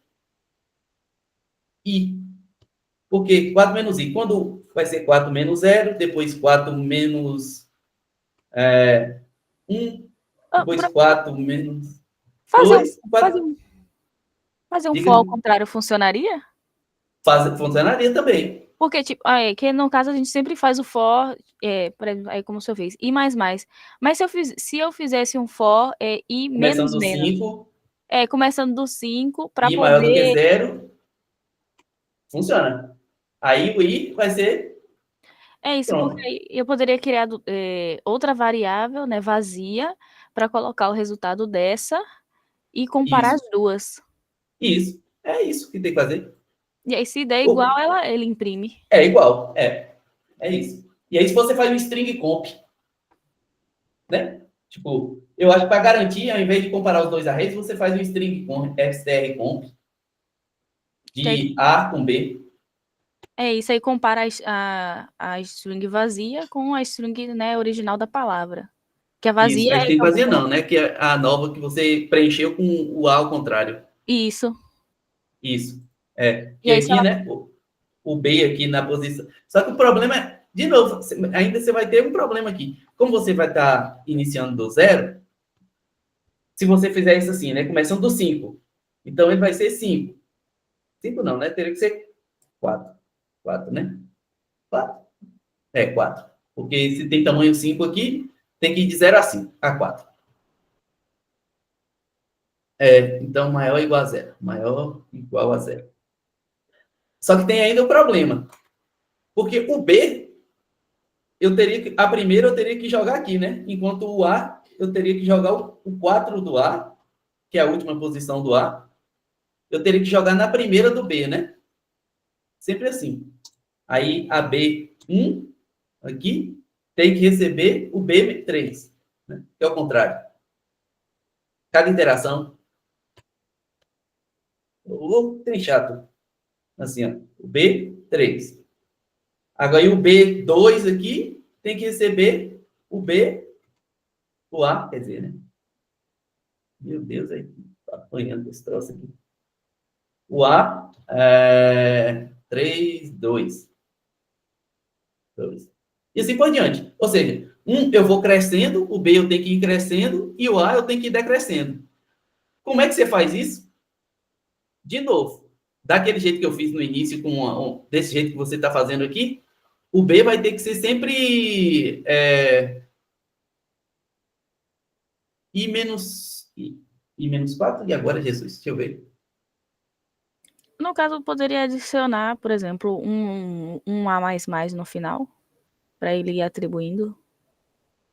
i. Porque 4 menos i, quando vai ser 4 menos 0, depois 4 menos 1, depois 4 menos 2. Fazer um for ao contrário funcionaria? Funcionaria também. Porque, tipo, que no caso a gente sempre faz o for, por exemplo, aí como o senhor fez, i mais mais. Mas se eu fizesse um for, i menos menos. Começando do 5. Começando do 5 para poder... I maior do que 0, funciona. Aí o i vai ser... É isso, pronto. porque eu poderia criar outra variável, né, vazia, para colocar o resultado dessa e comparar as duas. Isso. É isso que tem que fazer. E aí, se der igual, ele imprime. É igual, é isso. E aí, se você faz um string comp, né? Tipo, eu acho que para garantir, ao invés de comparar os dois arrays, você faz um string comp, str comp, de A com B. É isso aí, compara a string vazia com a string, né, original da palavra. Que a vazia Isso, a string é vazia não, né? Que é a nova que você preencheu com o A ao contrário. Isso. Isso. E E aí, se aqui, ela... né? O B aqui na posição. Só que o problema é, de novo, ainda você vai ter um problema aqui. Como você vai estar iniciando do zero, se você fizer isso assim, né? Começando do 5. Então ele vai ser 5. 5 não, né? Teria que ser 4. 4, né? 4. 4. Porque se tem tamanho 5 aqui, tem que ir de 0 a 5, a 4. Então maior é igual a 0. Maior igual a 0. Só que tem ainda o problema. Porque o B, a primeira eu teria que jogar aqui, né? Enquanto o A, eu teria que jogar o 4 do A, que é a última posição do A. Eu teria que jogar na primeira do B, né? Sempre assim. Aí a B1 aqui tem que receber o B3, né? Que é o contrário. Cada interação. Tem chato. Assim, ó. O B3. Agora, e o B2 aqui tem que receber o A, quer dizer, né? Meu Deus, aí tá apanhando esse troço aqui. O A, 3, 2. E assim por diante. Ou seja, eu vou crescendo, o B eu tenho que ir crescendo e o A eu tenho que ir decrescendo. Como é que você faz isso? De novo, daquele jeito que eu fiz no início, desse jeito que você está fazendo aqui, o B vai ter que ser sempre I menos 4, e agora, Jesus, deixa eu ver. No caso, eu poderia adicionar, por exemplo, um A++ no final, para ele ir atribuindo.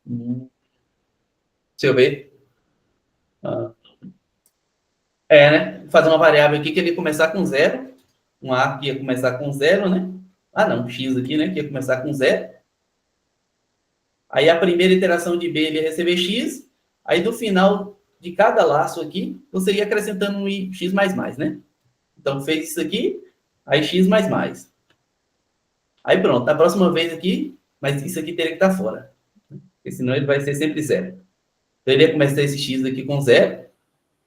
Deixa eu ver. Né? Fazer uma variável aqui que ele ia começar com 0. Um A que ia começar com 0, né? Não, X aqui, né? Que ia começar com 0. Aí a primeira iteração de B ele ia receber X. Aí do final de cada laço aqui, você ia acrescentando um X++, né? Então fez isso aqui, aí X++. Aí pronto, na próxima vez aqui, mas isso aqui teria que estar fora. Porque senão ele vai ser sempre 0. Então ele ia começar esse X aqui com 0.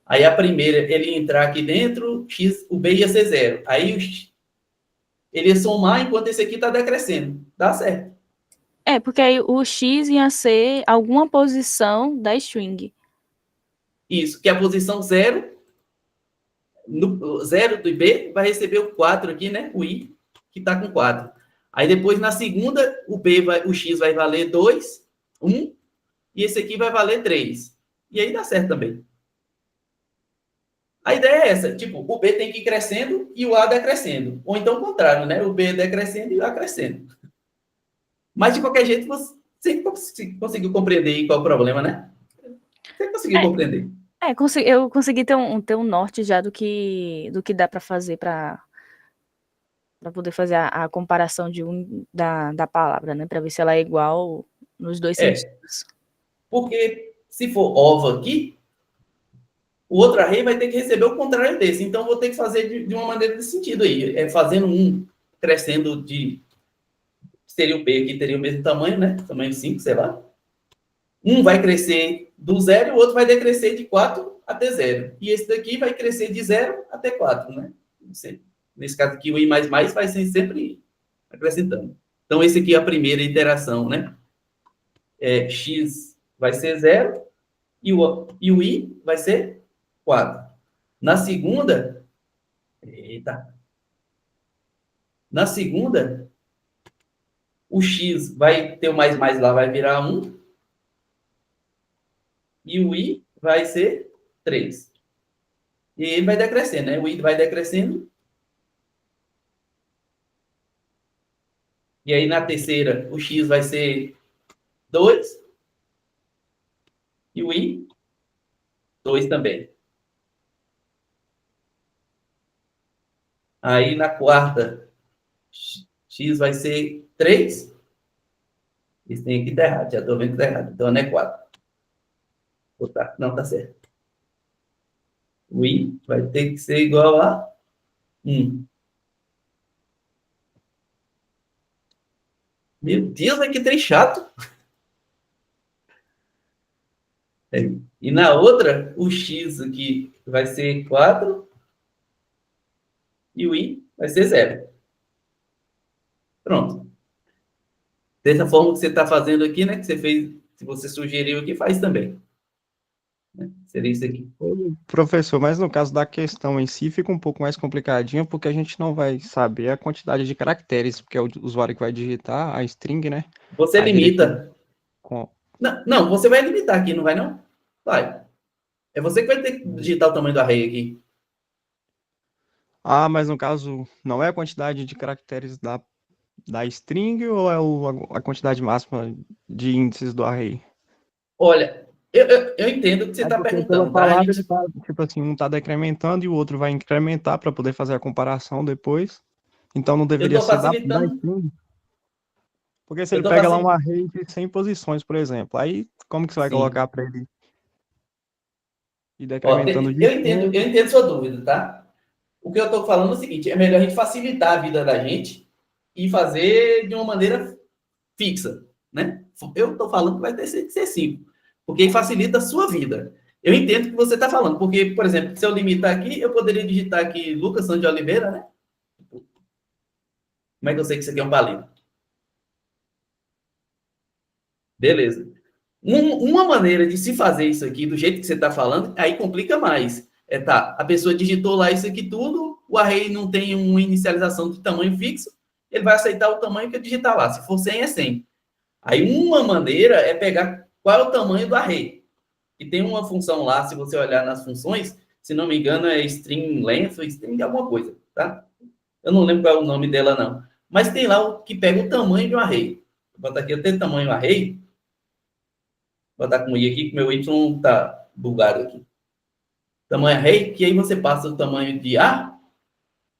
Aí a primeira, ele ia entrar aqui dentro, X, o B ia ser 0. Aí ele ia somar enquanto esse aqui está decrescendo. Dá certo. Porque aí o X ia ser alguma posição da string. Isso, que a posição 0, no 0 do B, vai receber o 4 aqui, né? O I, que está com 4. Aí depois, na segunda, o X vai valer 2, 1, e esse aqui vai valer 3. E aí dá certo também. A ideia é essa, tipo, o B tem que ir crescendo e o A decrescendo. Ou então o contrário, né? O B decrescendo e o A crescendo. Mas, de qualquer jeito, você conseguiu compreender qual é o problema, né? Você conseguiu compreender. Eu consegui ter um norte já do que dá para fazer para poder fazer a comparação da palavra, né? Para ver se ela é igual nos dois sentidos. Porque se for ova aqui, o outro array vai ter que receber o contrário desse. Então, vou ter que fazer de uma maneira desse sentido aí. Fazendo um crescendo seria o B aqui, teria o mesmo tamanho, né? Tamanho 5, sei lá. Um vai crescer do 0 e o outro vai decrescer de 4 até 0. E esse daqui vai crescer de 0 até 4, né? Nesse caso aqui, o I++ vai ser sempre acrescentando. Então, esse aqui é a primeira iteração, né? X vai ser 0 e o I vai ser 4. Na segunda, o X vai ter o mais lá, vai virar 1. E o I vai ser 3. E ele vai decrescendo, né? O I vai decrescendo. E aí, na terceira, o X vai ser 2. E o I, 2 também. Aí na quarta, x vai ser 3. Isso tem aqui tá errado, já estou vendo que tá errado. Então, não é 4. Não, tá certo. O i vai ter que ser igual a 1. Meu Deus, mas que trem chato. E na outra, o x aqui vai ser 4 e o i vai ser 0. Pronto. Dessa forma que você está fazendo aqui, né? Que você fez, se você sugeriu aqui, faz também. Seria isso aqui. Ô, professor, mas no caso da questão em si fica um pouco mais complicadinho, porque a gente não vai saber a quantidade de caracteres, porque é o usuário que vai digitar a string, né? Você A diretiva limita. com... Não, você vai limitar aqui, não vai não? Vai. É você que vai ter que digitar o tamanho do array aqui. Ah, mas no caso, não é a quantidade de caracteres da string ou é a quantidade máxima de índices do array? Olha, eu entendo o que você É está porque pela perguntando, tá? A palavra gente, ele tá, tipo assim, um tá decrementando e o outro vai incrementar para poder fazer a comparação depois. Então não eu deveria estou ser da facilitando. string. Porque se Eu ele estou pega lá um facilitando. array de 100 posições, por exemplo, aí como que você vai Sim. colocar para ele ir Ó, decrementando de eu 100? entendo sua dúvida, tá? O que eu estou falando é o seguinte: é melhor a gente facilitar a vida da gente e fazer de uma maneira fixa, né? Eu estou falando que vai ter que ser 5, porque aí facilita a sua vida. Eu entendo o que você está falando, porque, por exemplo, se eu limitar aqui, eu poderia digitar aqui Lucas Santos de Oliveira, né? Como é que eu sei que isso aqui é um palito? Beleza. Uma maneira de se fazer isso aqui, do jeito que você está falando, aí complica mais. Tá, a pessoa digitou lá isso aqui tudo, o array não tem uma inicialização de tamanho fixo, ele vai aceitar o tamanho que eu digitar lá. Se for 100, é 100. Aí uma maneira é pegar qual é o tamanho do array. E tem uma função lá, se você olhar nas funções, se não me engano é string length ou string alguma coisa, tá? Eu não lembro qual é o nome dela, não. Mas tem lá o que pega o tamanho de um array. Vou botar aqui até tamanho array. Vou botar com i aqui, que meu y tá bugado aqui. Tamanho array, que aí você passa o tamanho de A.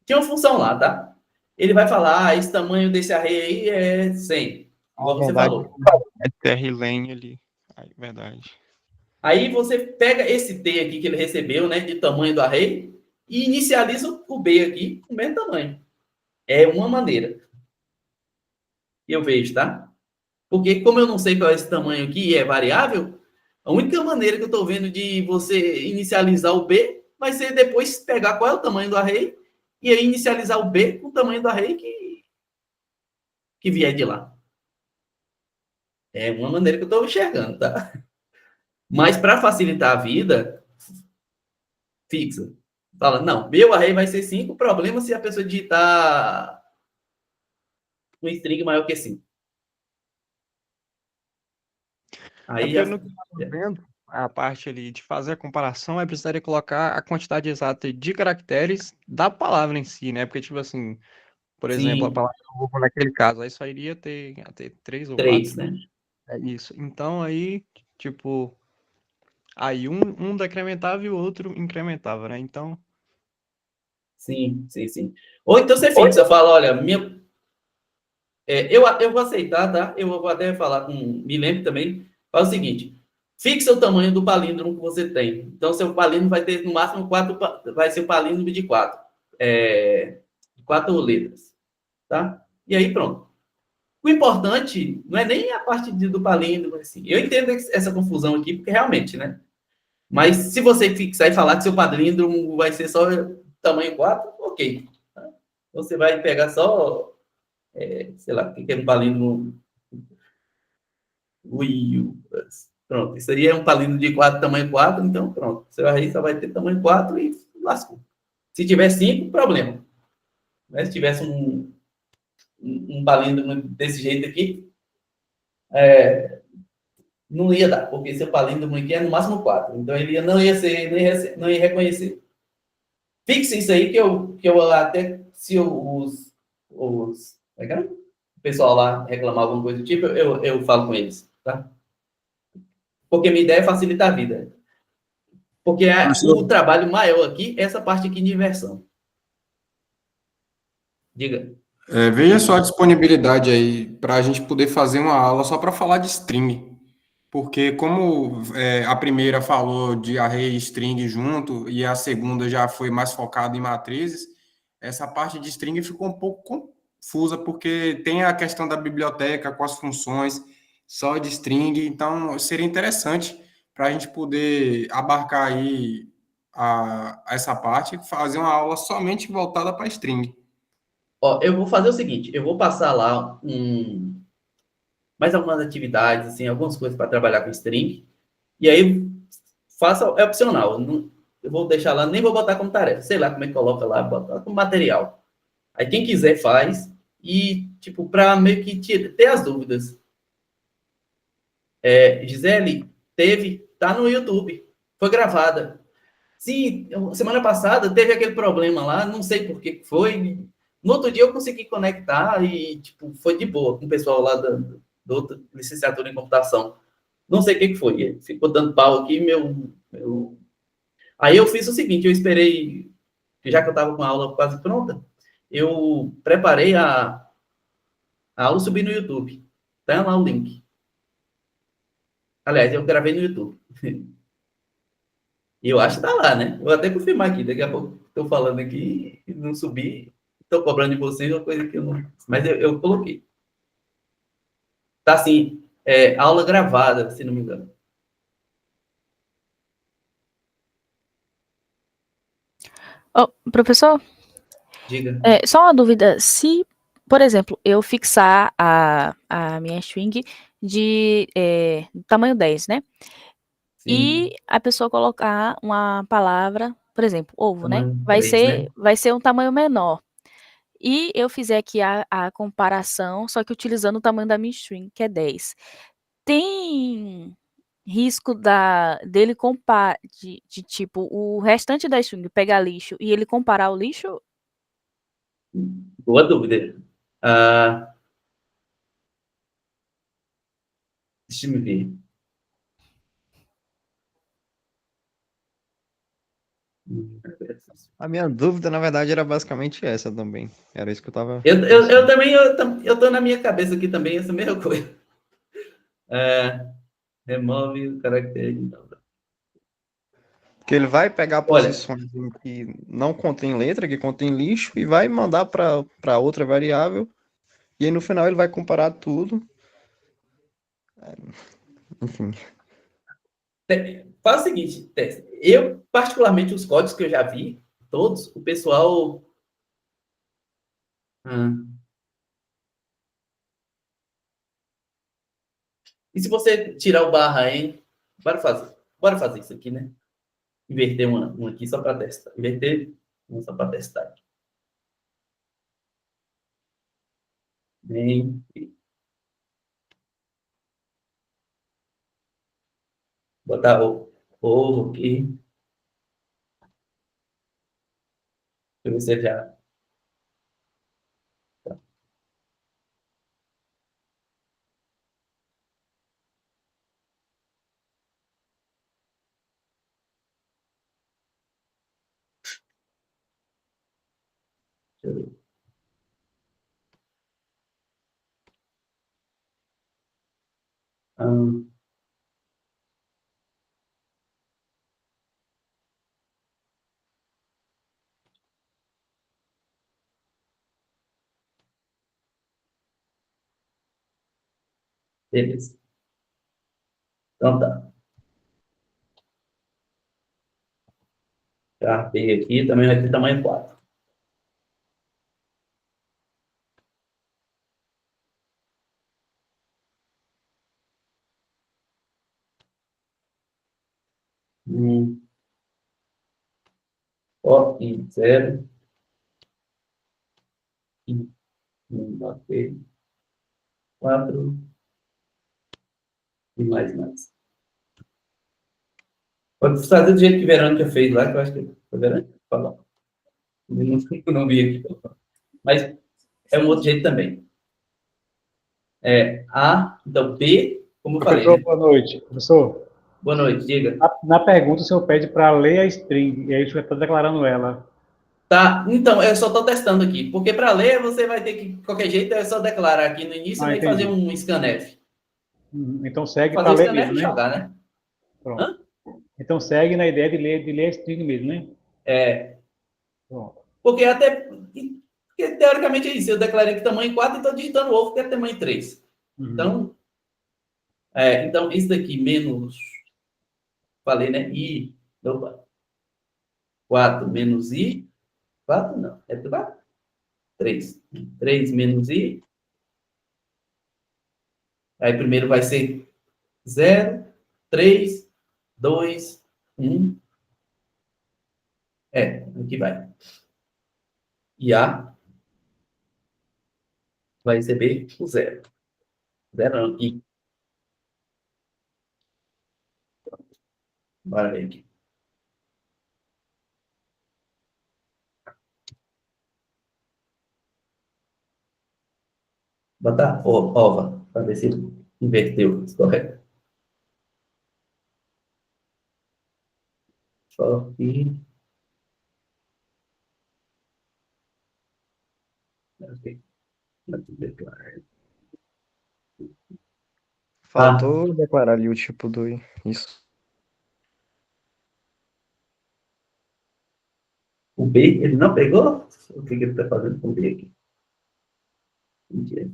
Tem uma função lá, tá? Ele vai falar, esse tamanho desse array aí é 100, Ah, igual você verdade. falou. É trlen ali. Aí, verdade. Aí você pega esse T aqui que ele recebeu, né, de tamanho do array, e inicializa o B aqui com o mesmo tamanho. É uma maneira que eu vejo, tá? Porque como eu não sei qual é esse tamanho aqui e é variável, a única maneira que eu estou vendo de você inicializar o B vai ser depois pegar qual é o tamanho do array e aí inicializar o B com o tamanho do array que vier de lá. É uma maneira que eu estou enxergando, tá? Mas para facilitar a vida, fixa. Fala, não, meu array vai ser 5, o problema é se a pessoa digitar um string maior que 5. É Aí porque já... no que eu tava vendo, a parte ali de fazer a comparação, é precisaria colocar a quantidade exata de caracteres da palavra em si, né? Porque, tipo assim, por exemplo, a Sim, palavra ovo naquele caso, aí só iria ter 3 ou 3, 4. né? É isso. Então aí, tipo, aí um decrementava e o outro incrementava, né? Então, Sim, sim, sim. Ou então você fixa, fala, olha, eu vou aceitar, tá? Eu vou até falar com... Me lembro também, fala o seguinte, fixa o tamanho do palíndromo que você tem. Então, seu palíndromo vai ter, no máximo, 4, vai ser o palíndromo de 4. 4 letras, tá? E aí, pronto. O importante não é nem a parte do palíndromo, assim. Eu entendo essa confusão aqui, porque realmente, né? Mas se você fixar e falar que seu palíndromo vai ser só tamanho 4, ok. Tá? Você vai pegar só, sei lá, o que é um palíndromo? Pronto, isso aí é um palíndromo de 4, tamanho 4, então pronto. Seu array só vai ter tamanho 4 e lascou. Se tiver 5, problema. Né? Se tivesse um palíndromo desse jeito aqui, não ia dar, porque seu palíndromo aqui é no máximo 4. Então ele não ia reconhecer. Fixe isso aí que eu até, se o pessoal lá reclamar alguma coisa do tipo, eu falo com eles, tá? Porque minha ideia é facilitar a vida. Porque o trabalho maior aqui é essa parte aqui de inversão. Diga. Veja só a disponibilidade aí para a gente poder fazer uma aula só para falar de string. Porque como a primeira falou de array e string junto e a segunda já foi mais focada em matrizes, essa parte de string ficou um pouco confusa, porque tem a questão da biblioteca com as funções só de string, então seria interessante para a gente poder abarcar aí essa parte e fazer uma aula somente voltada para string. Ó, eu vou fazer o seguinte, eu vou passar lá mais algumas atividades, assim, algumas coisas para trabalhar com string, e aí é opcional, eu vou deixar lá, nem vou botar como tarefa, sei lá como é que coloca lá, botar como material. Aí quem quiser faz, e, tipo, para meio que ter as dúvidas. Gisele, tá no YouTube, foi gravada. Sim, semana passada teve aquele problema lá, não sei por que foi. No outro dia eu consegui conectar e, tipo, foi de boa com o pessoal lá do outra licenciatura em computação. Não sei o que foi, ficou dando pau aqui, Aí eu fiz o seguinte, eu esperei, já que eu estava com a aula quase pronta, eu preparei a aula e subi no YouTube. Tá lá o link. Aliás, eu gravei no YouTube. E eu acho que tá lá, né? Vou até confirmar aqui. Daqui a pouco estou falando aqui e não subi. Estou cobrando de vocês uma coisa que eu não... Mas eu coloquei. Tá assim, aula gravada, se não me engano. Professor, Diga. só uma dúvida. Se, por exemplo, eu fixar a minha string de tamanho 10, né? Sim. E a pessoa colocar uma palavra, por exemplo, ovo, né? Tamanho Vai 3, né? vai ser um tamanho menor. E eu fizer aqui a comparação, só que utilizando o tamanho da minha string, que é 10. Tem risco dele de tipo, o restante da string pegar lixo e ele comparar o lixo? Boa dúvida. Deixa eu me ver. A minha dúvida, na verdade, era basicamente essa também. Era isso que eu tava... Eu também, eu tô na minha cabeça aqui também, essa mesma coisa. Remove o caractere. Porque ele vai pegar Olha, posições em que não contém letra, que contém lixo, e vai mandar para outra variável. E aí no final ele vai comparar tudo. Enfim. faz o seguinte, Tess. Eu, particularmente, os códigos que eu já vi, todos, o pessoal... E se você tirar o barra em... Bora fazer isso aqui, né? Inverter uma aqui só para testar. Inverter uma só para testar. Bem... Botar o ovo aqui. Deixa eu ver se já... Deixa eu ver. Beleza. Então tá. Já peguei aqui, também vai ter tamanho 4. Ó, e 0. E 4. E mais. Pode fazer do jeito que Verônica fez lá, que eu acho que foi Verônica? Falou. Não vi aqui. Mas é um outro jeito também. Então, P, como eu falei. Professor, Né? boa noite. Professor, Boa noite, diga. na pergunta o senhor pede para ler a string, e aí o senhor está declarando ela. Tá, então, eu só estou testando aqui, porque para ler você vai ter que, de qualquer jeito, é só declarar aqui no início e fazer entendi. um scanf. Então segue Fazer para o ler scanf mesmo, e né? jogar, né? Pronto. Hã? Então segue na ideia de ler a string mesmo, né? É, Pronto. porque porque teoricamente é isso, eu declarei que tamanho 4 e estou digitando ovo que é tamanho 3. Uhum. Então, isso daqui menos, falei, né? Opa, 4 menos i, 4 não, é 4? 3. 3 menos i, aí primeiro vai ser 0, 3, 2, 1. Aqui vai. E A vai receber o 0. 0 não, I. Bora ver aqui. Botar ova, para ver se inverteu. Correto. Só que... Ok. Declarar. Faltou declarar ali o tipo do isso. O B, ele não pegou? O que ele está fazendo com o B aqui? Mentira.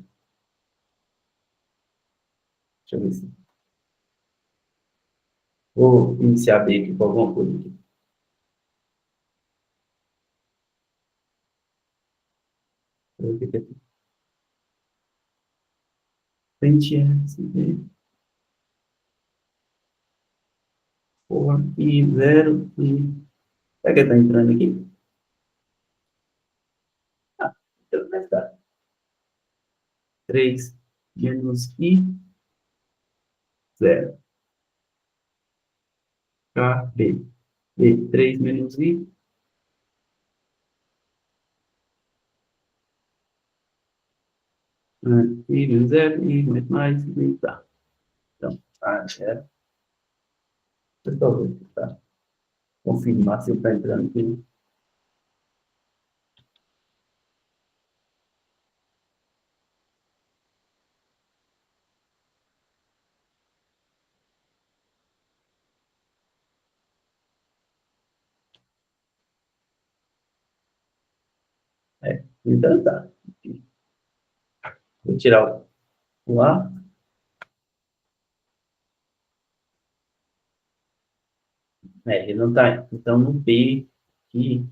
Deixa eu ver se... Vou iniciar B aqui com alguma coisa aqui. O que que é? Frente B. For I 0 I. Será que ele está entrando aqui? Então deve estar. 3 menos I 0. K, B. B, 3 menos I. I menos 0, I mais, I, tá. Então, era. Deixa eu ver, tá? Confirmar se ele está entrando aqui. Então tá. Vou tirar o A. Ele não tá. Então, no B, aqui,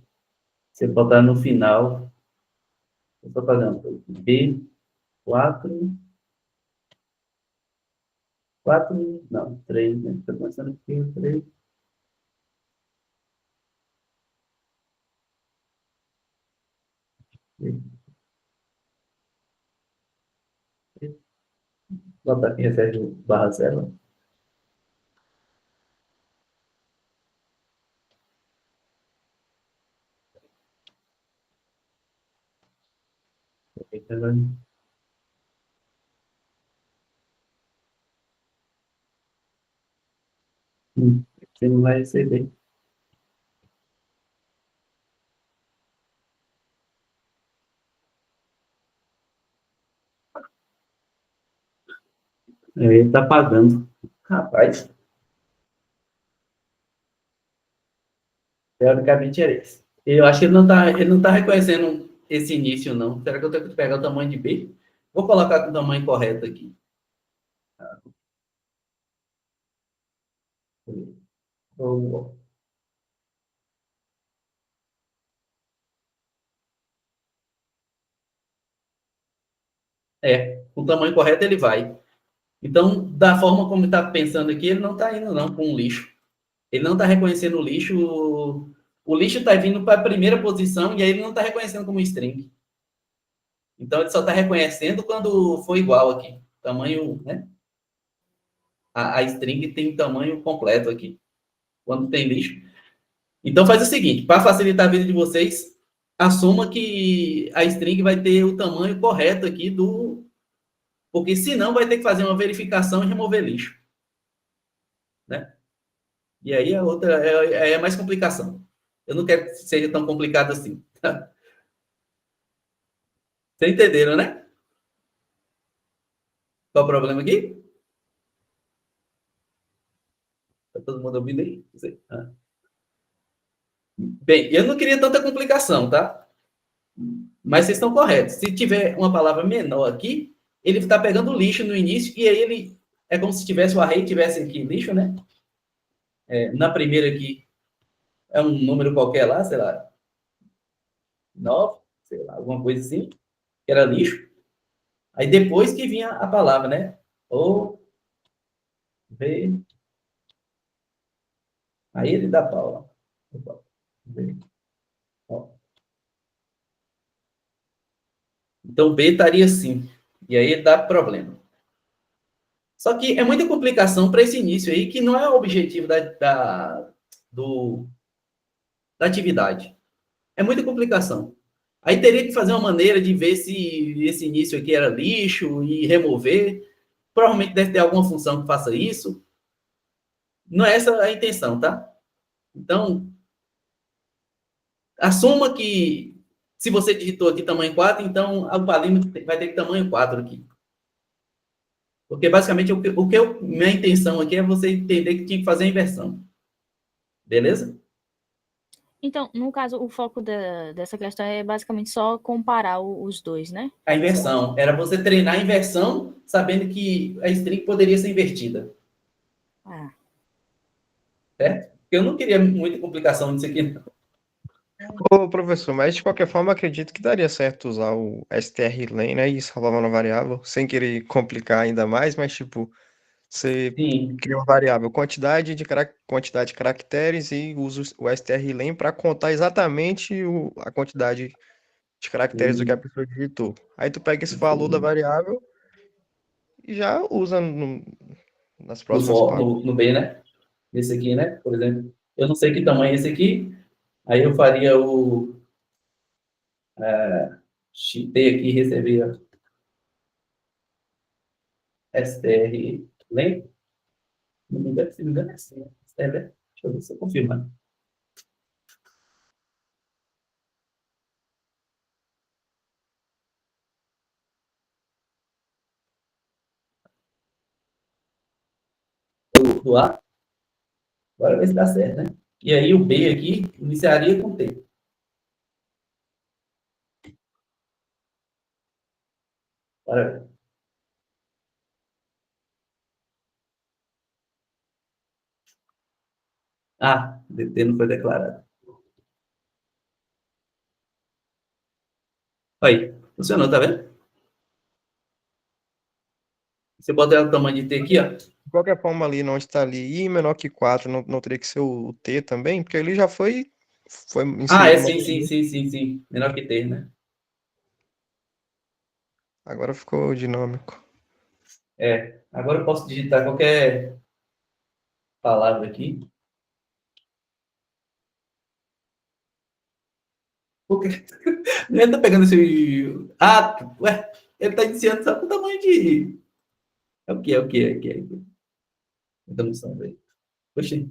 você botar no final. Eu estou fazendo B, 4. 4, não, 3, né? Estou começando aqui, 3. Bota aqui, recebe barra 0. Você não vai receber. Ele está pagando. Rapaz. Teoricamente era esse. Eu acho que ele não tá reconhecendo esse início, não. Será que eu tenho que pegar o tamanho de B? Vou colocar com o tamanho correto aqui. O tamanho correto ele vai. Então, da forma como está pensando aqui, ele não está indo não com o lixo. Ele não está reconhecendo o lixo. O lixo está vindo para a primeira posição e aí ele não está reconhecendo como string. Então, ele só está reconhecendo quando for igual aqui. Tamanho, né? A string tem tamanho completo aqui. Quando tem lixo. Então, faz o seguinte. Para facilitar a vida de vocês, assuma que a string vai ter o tamanho correto aqui do... Porque, senão, vai ter que fazer uma verificação e remover lixo. Né? E aí, a outra é mais complicação. Eu não quero que seja tão complicado assim. Vocês entenderam, né? Qual o problema aqui? Tá todo mundo ouvindo aí? Não sei. Bem, eu não queria tanta complicação, tá? Mas vocês estão corretos. Se tiver uma palavra menor aqui, ele está pegando lixo no início, e aí ele é como se tivesse o array, tivesse aqui lixo, né? Na primeira aqui, é um número qualquer lá, sei lá, 9, sei lá, alguma coisa assim, que era lixo. Aí depois que vinha a palavra, né? O, V. Aí ele dá pau. V. Ó. Então B estaria assim. E aí dá problema. Só que é muita complicação para esse início aí, que não é o objetivo da atividade. É muita complicação. Aí teria que fazer uma maneira de ver se esse início aqui era lixo e remover. Provavelmente deve ter alguma função que faça isso. Não é essa a intenção, tá? Então, assuma que se você digitou aqui tamanho 4, então o palímetro vai ter que tamanho 4 aqui. Porque basicamente minha intenção aqui é você entender que tinha que fazer a inversão. Beleza? Então, no caso, o foco dessa questão é basicamente só comparar os dois, né? A inversão. Era você treinar a inversão, sabendo que a string poderia ser invertida. Ah. Certo? Porque eu não queria muita complicação nisso aqui, não. Ô, professor, mas de qualquer forma, acredito que daria certo usar o strlen, né, e salvar uma variável, sem querer complicar ainda mais, mas tipo, você cria uma variável quantidade de caracteres e usa o strlen para contar exatamente a quantidade de caracteres do que a pessoa digitou. Aí tu pega esse valor da variável e já usa nas próximas páginas. No B, né? Esse aqui, né? Por exemplo. Eu não sei que tamanho é esse aqui. Aí eu faria o XT aqui, receber strlen. Não me engano, se não me engano é assim. Deixa eu ver se eu confirmo. Do A. Agora ver se dá certo, né? E aí o B aqui iniciaria com T. Bora ver. DT não foi declarado. Aí, funcionou, tá vendo? Você bota o tamanho de T aqui, ó. De qualquer forma, ali onde está ali I menor que 4, não teria que ser o T também, porque ele já foi inserido. Sim. Menor que T, né? Agora ficou dinâmico. Agora eu posso digitar qualquer palavra aqui. Por quê? Ele tá pegando esse... ué, ele tá iniciando só com o tamanho de... É o que? Estamos vendo aí. Oxi.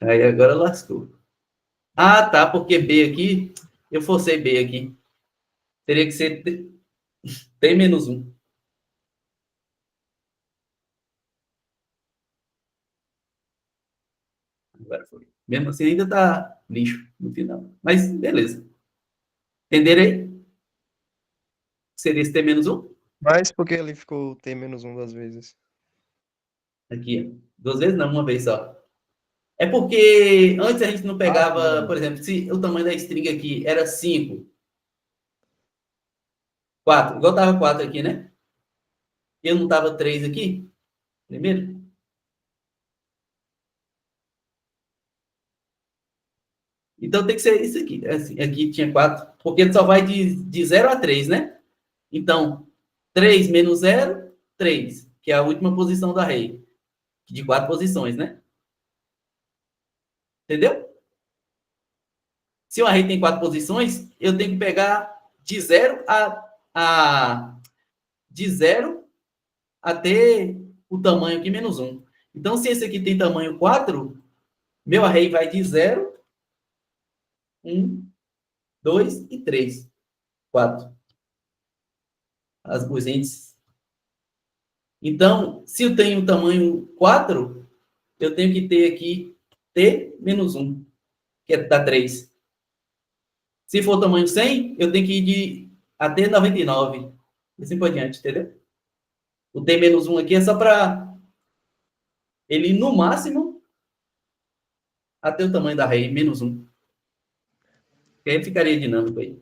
Aí agora lascou. Tá, porque B aqui, eu forcei B aqui. Teria que ser T menos 1. Agora foi. Mesmo assim, ainda tá lixo no final. Mas, beleza. Entenderam aí? Seria esse T menos 1? Mas porque ele ficou T menos 1 das vezes. Aqui, ó. 2 vezes não, uma vez só. É porque antes a gente não pegava, por exemplo, se o tamanho da string aqui era 5, 4, igual tava 4 aqui, né? Eu não tava 3 aqui, primeiro? Então tem que ser isso aqui. Assim, aqui tinha 4, porque só vai de 0 a 3, né? Então, 3 menos 0, 3, que é a última posição do array. De 4 posições, né? Entendeu? Se o array tem 4 posições, eu tenho que pegar de 0 até o tamanho aqui menos 1. Então, se esse aqui tem tamanho 4, meu array vai de 0, 1, 2 e 3. 4. Os índices. Então, se eu tenho tamanho 4, eu tenho que ter aqui T menos 1, que é da 3. Se for tamanho 100, eu tenho que ir de até 99. E assim por diante, entendeu? O T menos 1 aqui é só para ele ir no máximo até o tamanho da array, menos 1. Que aí ficaria dinâmico aí.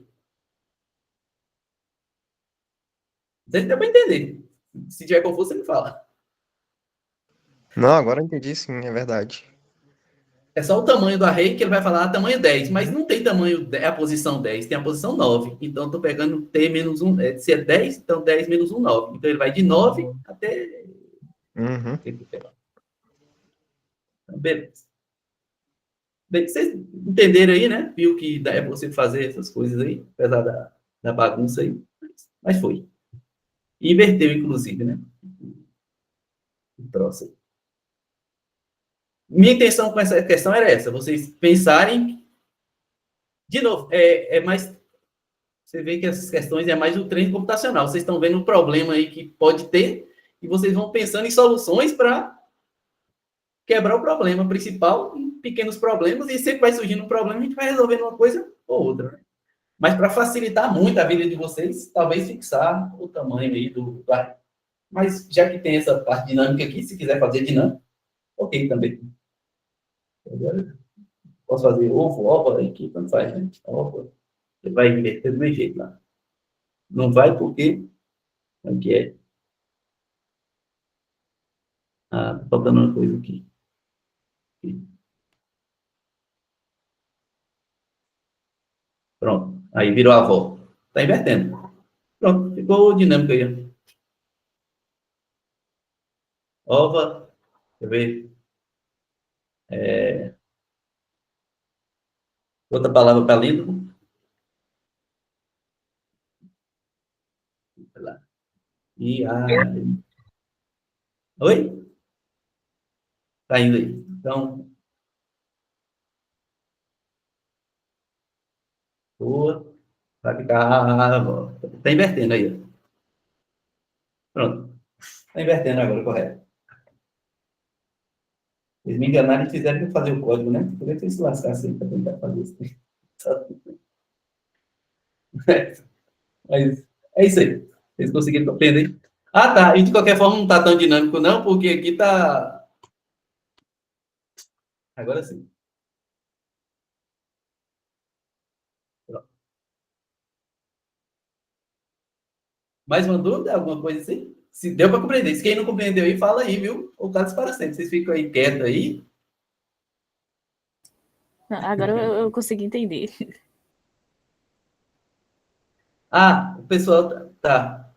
Você deu para entender. Se tiver confuso, você me fala. Não, agora eu entendi sim, é verdade. É só o tamanho do array que ele vai falar tamanho 10, mas não tem tamanho, é a posição 10, tem a posição 9. Então, estou pegando T menos 1, se é 10, então 10 menos 1, 9. Então, ele vai de 9 até... Uhum. Beleza. Bem, vocês entenderam aí, né? Viu que dá para você fazer essas coisas aí, apesar da bagunça aí. Mas foi. E inverteu, inclusive, né? O troço aí. Minha intenção com essa questão era essa, vocês pensarem, de novo, é mais, você vê que essas questões é mais o treino computacional, vocês estão vendo um problema aí que pode ter, e vocês vão pensando em soluções para quebrar o problema principal em pequenos problemas, e sempre vai surgindo um problema, a gente vai resolvendo uma coisa ou outra. Né? Mas para facilitar muito a vida de vocês, talvez fixar o tamanho aí do array. Mas já que tem essa parte dinâmica aqui, se quiser fazer dinâmica, ok também. Agora, posso fazer ovo, ova, aqui, tanto faz, né? Ova. Você vai inverter do mesmo jeito lá. Não vai porque... O que é? Ah, tá faltando uma coisa aqui. Pronto. Aí virou a avó. Tá invertendo. Pronto. Ficou dinâmico aí. Ova. Deixa eu ver. Outra palavra para lindo. E a... Oi? Tá indo aí. Então... Boa. Vai ficar... Tá invertendo aí. Pronto. Tá invertendo agora, correto. Eles me enganaram e fizeram eu fazer o código, né? Por que eles se lascassem para tentar fazer isso? Mas é isso aí. Vocês conseguiram compreender? Ah, tá. E de qualquer forma não tá tão dinâmico, não, porque aqui tá... Agora sim. Pronto. Mais uma dúvida? Alguma coisa assim? Se deu para compreender. Se quem não compreendeu aí, fala aí, viu? O caso para sempre. Vocês ficam aí quietos aí. Agora eu consegui entender. Ah, o pessoal tá.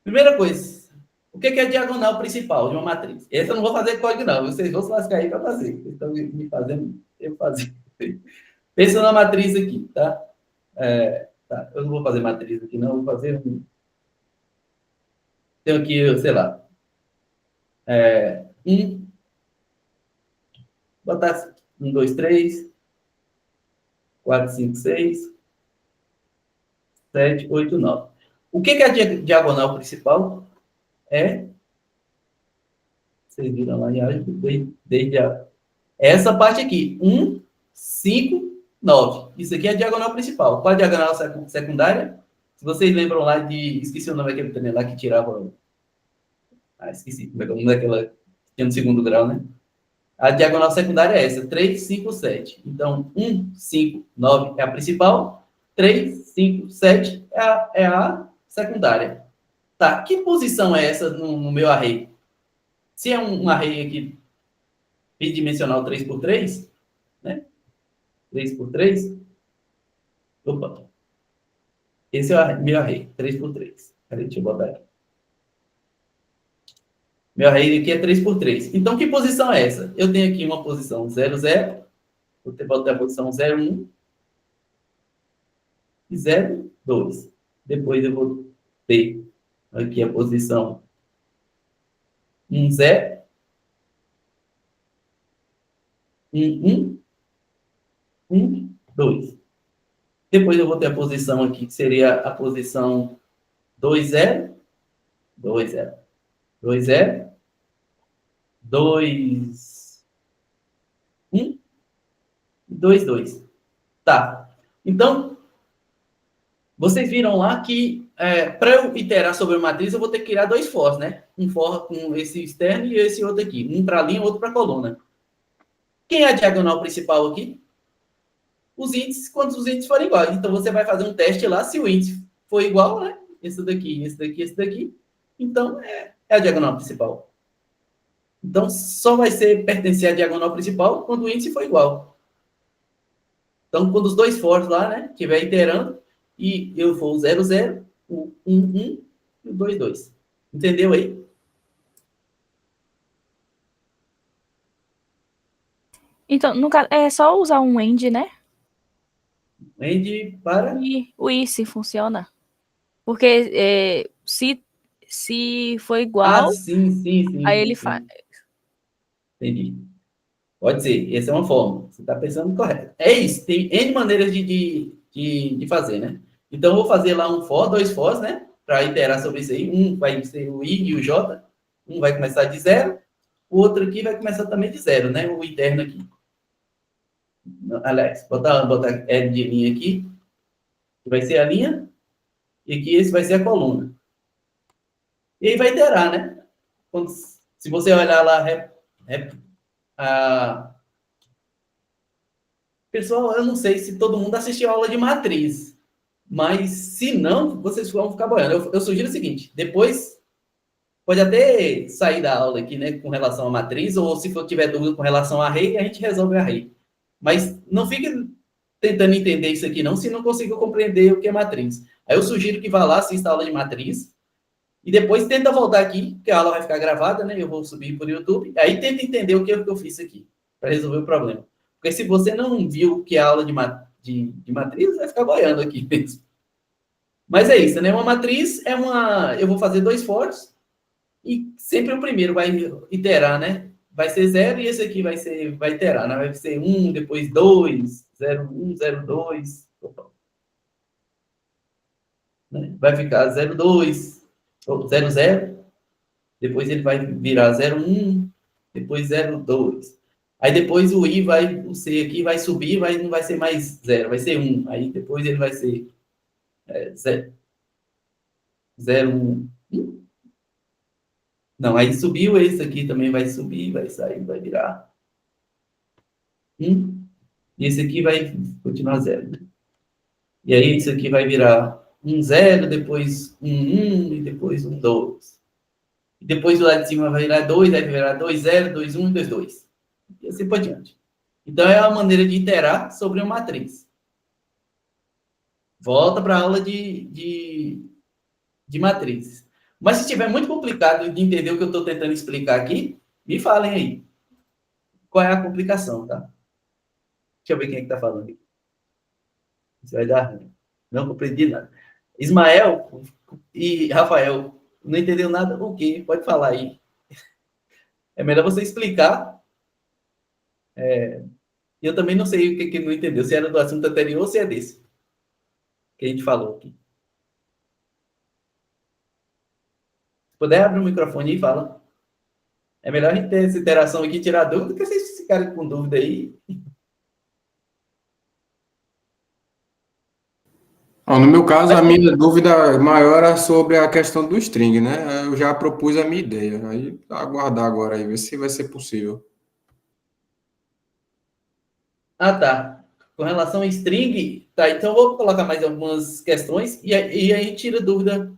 Primeira coisa, o que é a diagonal principal de uma matriz? Essa eu não vou fazer código, não. Vocês vão se lascar aí para fazer. Vocês estão me fazendo eu fazer. Pensa na matriz aqui, tá? Tá? Eu não vou fazer matriz aqui, não. Vou fazer um... Tenho aqui, sei lá, botar 1, 2, 3, 4, 5, 6, 7, 8, 9. O que é a diagonal principal? Vocês viram lá em álgebra, desde essa parte aqui, 1, 5, 9. Isso aqui é a diagonal principal. Qual a diagonal secundária? Se vocês lembram lá de... Esqueci o nome daquele também lá que tirava... esqueci. Como é que é o nome daquela... Tinha no segundo grau, né? A diagonal secundária é essa, 3, 5, 7. Então, 1, 5, 9 é a principal, 3, 5, 7 é a secundária. Tá, que posição é essa no meu array? Se é um array aqui bidimensional 3x3, né? 3x3. Opa. Esse é o meu array, 3x3. Peraí, deixa eu botar aqui. Meu array aqui é 3x3. Então, que posição é essa? Eu tenho aqui uma posição 0, 0. Vou botar a posição 0, 1. E 0, 2. Depois eu vou ter aqui a posição 1, 0. 1, 2. Depois eu vou ter a posição aqui, que seria a posição 2, 0, 2, 0, 2, 0, 2, 1, 2, 2. Tá. Então, vocês viram lá que para eu iterar sobre a matriz, eu vou ter que criar 2 fors, né? Um for com esse externo e esse outro aqui. Um para a linha, outro para a coluna. Quem é a diagonal principal aqui? Os índices, quando os índices forem iguais. Então, você vai fazer um teste lá, se o índice for igual, né? Esse daqui, esse daqui, esse daqui. Então, é a diagonal principal. Então, só vai pertencer à diagonal principal quando o índice for igual. Então, quando os 2 fors lá, né, estiver iterando, e eu for o 0, 0, o 1, 1 e o 2, 2. Entendeu aí? Então, no caso, é só usar um end, né? End para... E o if funciona. Porque se for igual, sim. aí ele faz. Entendi. Pode ser. Essa é uma forma. Você está pensando correto. É isso. Tem N maneiras de fazer, né? Então, eu vou fazer lá um for, 2 fors, né? Para iterar sobre isso aí. Um vai ser o i e o j. Um vai começar de 0. O outro aqui vai começar também de 0, né? O interno aqui. Alex, botar L de linha aqui. Que vai ser a linha. E aqui esse vai ser a coluna. E aí vai iterar, né? Se você olhar lá... Pessoal, eu não sei se todo mundo assistiu a aula de matriz, mas se não, vocês vão ficar boiando. Eu sugiro o seguinte, depois pode até sair da aula aqui, né, com relação à matriz, ou se for tiver dúvida com relação a array, a gente resolve a array. Mas não fique tentando entender isso aqui não, se não conseguiu compreender o que é matriz. Aí eu sugiro que vá lá, assista a aula de matriz, e depois tenta voltar aqui, porque a aula vai ficar gravada, né? Eu vou subir por YouTube. Aí tenta entender o que eu fiz aqui, para resolver o problema. Porque se você não viu o que é a aula de matriz, vai ficar boiando aqui mesmo. Mas é isso, né? Uma matriz é uma... Eu vou fazer 2 fors, e sempre o primeiro vai iterar, né? Vai ser 0, e esse aqui vai iterar, né? Vai ser 1, depois 2, 0, 1, 0, 2. Né? Vai ficar 0, 2... 0, 0, depois ele vai virar 0, 1, depois 0, 2. Aí depois o C aqui vai subir, não vai ser mais 0, vai ser 1. Aí depois ele vai ser 0, 1. Não, aí subiu, esse aqui também vai subir, vai sair, vai virar 1. E esse aqui vai continuar 0. Né? E aí esse aqui vai virar 1, 0, depois 1, 1 e depois 1, 2. E depois do lado de cima vai virar 2, vai virar 2, 0, 2, 1 e 2, 2. E assim por diante. Então, é uma maneira de iterar sobre uma matriz. Volta para a aula de matrizes. Mas se estiver muito complicado de entender o que eu estou tentando explicar aqui, me falem aí. Qual é a complicação, tá? Deixa eu ver quem é que está falando aqui. Isso vai dar ruim. Não compreendi nada. Ismael e Rafael, não entendeu nada? O quê? Pode falar aí. É melhor você explicar. Eu também não sei o que não entendeu. Se era do assunto anterior ou se é desse. Que a gente falou aqui. Se puder, abre o microfone e fala. É melhor a gente ter essa interação aqui e tirar dúvida, do que vocês ficarem com dúvida aí. No meu caso, a minha dúvida maior era sobre a questão do string, né? Eu já propus a minha ideia. Aí, aguardar agora aí, ver se vai ser possível. Ah, tá. Com relação a string, tá, então eu vou colocar mais algumas questões e aí a gente tira dúvida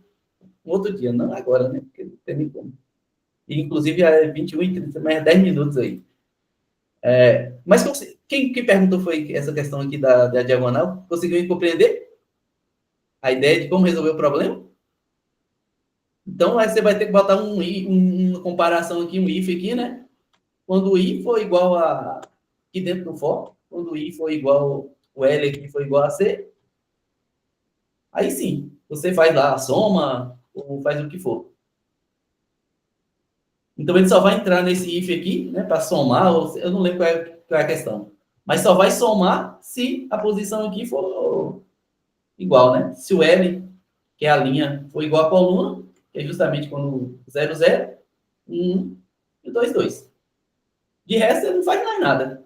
um outro dia, não agora, né? Porque não tem nem como. E, inclusive, é 21h30, mais 10 minutos aí. Mas quem perguntou foi essa questão aqui da diagonal? Conseguiu compreender a ideia de como resolver o problema? Então, aí você vai ter que botar uma comparação aqui, um if aqui, né? Quando o i for igual a... aqui dentro do for, quando o i for igual... o L aqui for igual a C, aí sim, você faz lá a soma, ou faz o que for. Então, ele só vai entrar nesse if aqui, né? Para somar, ou, eu não lembro qual é a questão. Mas só vai somar se a posição aqui for igual, né? Se o L, que é a linha, for igual à coluna, que é justamente quando 0, 0, 1 e 2, 2. De resto, ele não faz mais nada.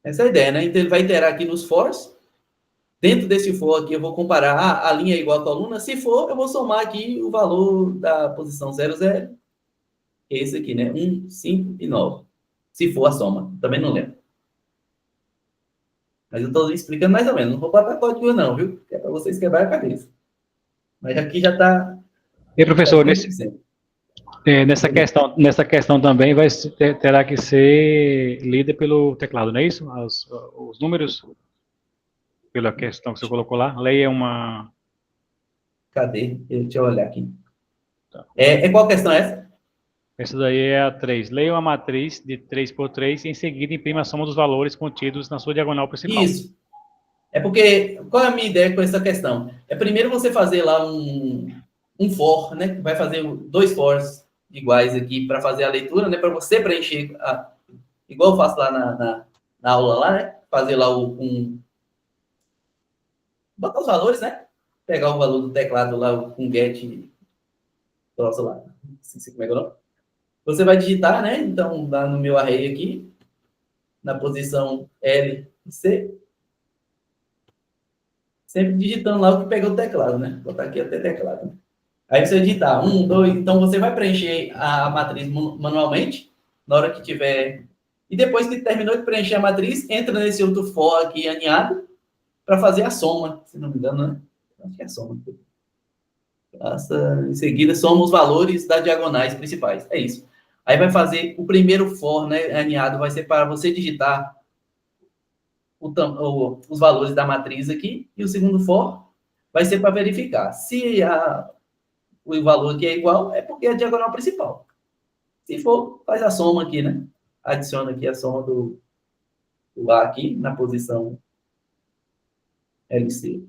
Essa é a ideia, né? Então, ele vai iterar aqui nos fors. Dentro desse for aqui, eu vou comparar a linha é igual à coluna. Se for, eu vou somar aqui o valor da posição 0, 0. Que é esse aqui, né? 1, 5 e 9. Se for a soma. Também não lembro. Mas eu estou explicando mais ou menos. Não vou botar código não, viu? Que é para vocês quebrarem a cabeça. Mas aqui já está... E, professor, nessa questão também terá que ser lida pelo teclado, não é isso? Os números, pela questão que você colocou lá. A lei é uma... Cadê? Deixa eu olhar aqui. Qual questão é essa? Essa daí é a 3. Leia uma matriz de 3 por 3 e em seguida imprima a soma dos valores contidos na sua diagonal principal. Isso. É porque, qual é a minha ideia com essa questão? É primeiro você fazer lá um for, né? Vai fazer 2 fors iguais aqui para fazer a leitura, né? Para você preencher, igual eu faço lá na aula lá, né? Fazer lá botar os valores, né? Pegar o valor do teclado lá com get, nossa lá, não sei como é que é o nome. Você vai digitar, né? Então, lá no meu array aqui, na posição L e C, sempre digitando lá o que pegou o teclado, né? Vou botar aqui até teclado. Né? Aí você digitar 1, 2, então você vai preencher a matriz manualmente, na hora que tiver... E depois que terminou de preencher a matriz, entra nesse outro for aqui aninhado, para fazer a soma, se não me engano, né? Acho que é a soma. Em seguida, soma os valores das diagonais principais. É isso. Aí vai fazer o primeiro for, né, aninhado, vai ser para você digitar os valores da matriz aqui, e o segundo for vai ser para verificar. Se o valor aqui é igual, é porque é a diagonal principal. Se for, faz a soma aqui, né? Adiciona aqui a soma do A aqui, na posição LC.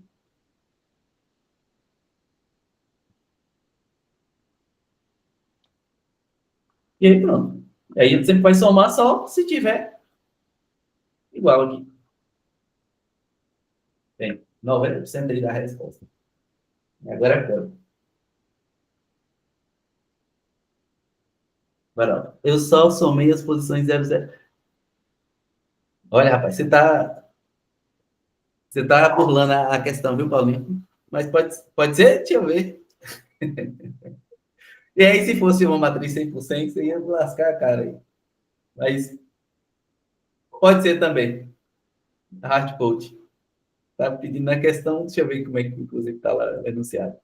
E aí, pronto. Aí você sempre vai somar só se tiver igual aqui. Bem, 90% ali da resposta. Agora é quanto? Agora, eu só somei as posições 0, 0. Olha, rapaz, você tá burlando a questão, viu, Paulinho? Mas pode ser? Deixa eu ver. E aí, se fosse uma matriz 100%, você ia lascar a cara aí. Mas pode ser também. Hardcode. Tá pedindo na questão, deixa eu ver como é que, inclusive, está lá enunciado.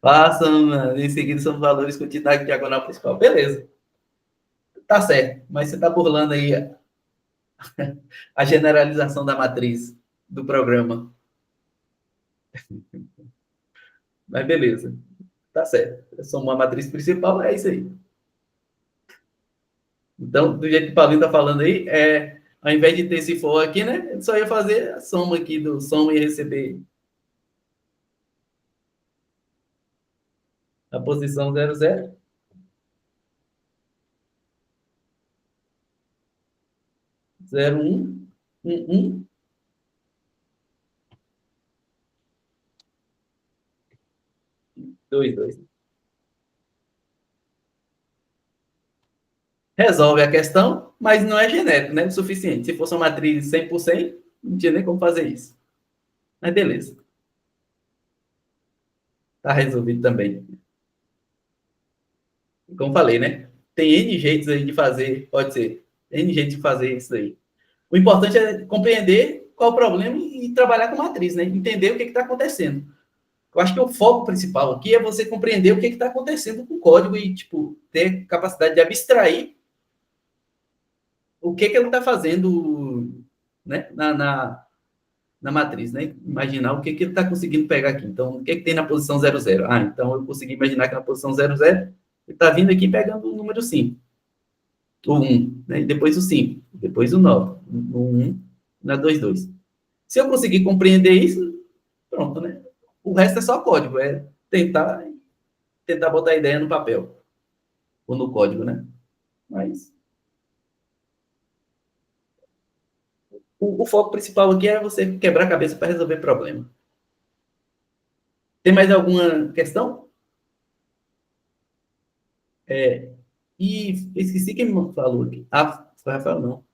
Façam, em seguida, são os valores quantidade diagonal principal. Beleza. Tá certo. Mas você está burlando aí a generalização da matriz do programa. Mas beleza. Tá certo. Somar a matriz principal, é isso aí. Então, do jeito que o Paulinho está falando aí, ao invés de ter esse for aqui, né? Eu só ia fazer a soma aqui do soma e receber a posição 0, 0. Zero, 1, 1, 1. Dois, 2. Resolve a questão, mas não é genérico, né? O suficiente. Se fosse uma matriz 100%, não tinha nem como fazer isso. Mas beleza. Está resolvido também. Como falei, né? Tem N jeitos aí de fazer, pode ser. N jeitos de fazer isso aí. O importante é compreender qual é o problema e trabalhar com matriz, né? Entender o que está acontecendo. Eu acho que o foco principal aqui é você compreender o que está acontecendo com o código e, tipo, ter capacidade de abstrair o que ele está fazendo, né, na matriz, né? Imaginar o que ele está conseguindo pegar aqui. Então, o que tem na posição 00? Então eu consegui imaginar que na posição 00 ele está vindo aqui pegando o número 5. O 1, né? E depois o 5, depois o 9, o 1, na 2, 2. Se eu conseguir compreender isso, pronto, né? O resto é só código, é tentar botar a ideia no papel, ou no código, né? Mas o foco principal aqui é você quebrar a cabeça para resolver problema. Tem mais alguma questão? E esqueci quem me falou aqui. Foi Rafael, não.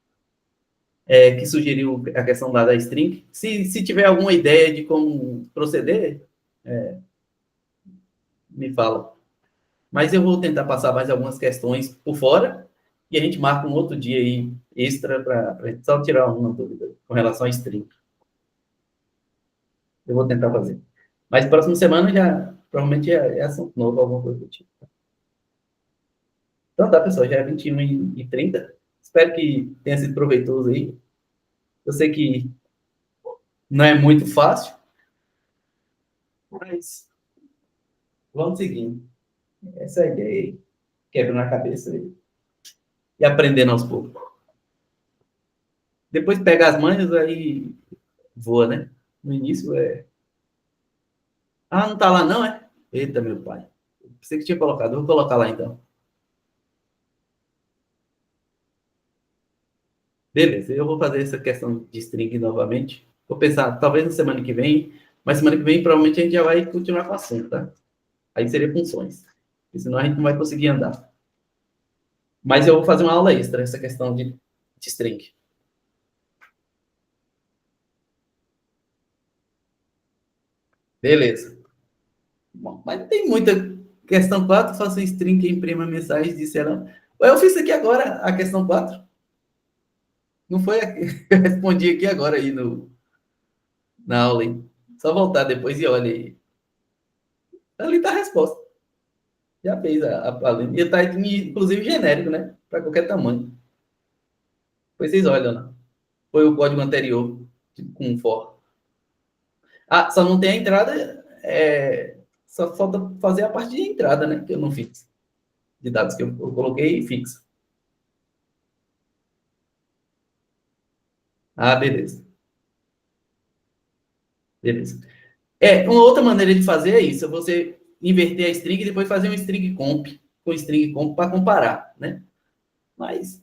Que sugeriu a questão da string. Se tiver alguma ideia de como proceder, me fala. Mas eu vou tentar passar mais algumas questões por fora e a gente marca um outro dia aí extra para só tirar uma dúvida com relação a string. Eu vou tentar fazer. Mas próxima semana provavelmente é assunto novo, alguma coisa do tipo. Então tá, pessoal, já é 21h30. Espero que tenha sido proveitoso aí. Eu sei que não é muito fácil, mas vamos seguindo. Essa é a ideia aí. Quebrando a cabeça aí. E aprendendo aos poucos. Depois pega as manhas, aí voa, né? No início não tá lá não, é? Eita, meu pai. Pensei que tinha colocado. Eu vou colocar lá, então. Beleza, eu vou fazer essa questão de string novamente. Vou pensar, talvez na semana que vem, mas semana que vem provavelmente a gente já vai continuar com o assunto, tá? Aí seria funções. Porque senão a gente não vai conseguir andar. Mas eu vou fazer uma aula extra, essa questão de string. Beleza. Bom, mas não tem muita questão 4, faço string que imprima mensagem, disseram. Eu fiz aqui agora, a questão 4. Não foi a que eu respondi aqui agora aí na aula. Hein? Só voltar depois e olha aí. Ali está a resposta. Já fez a linha. E está, inclusive, genérico, né? Para qualquer tamanho. Depois vocês olham, né? Foi o código anterior, com for. Só não tem a entrada. Só falta fazer a parte de entrada, né? Que eu não fiz. De dados que eu coloquei fixo. Beleza. Beleza. Uma outra maneira de fazer é isso. Você inverter a string e depois fazer um string comp com string comp para comparar, né? Mas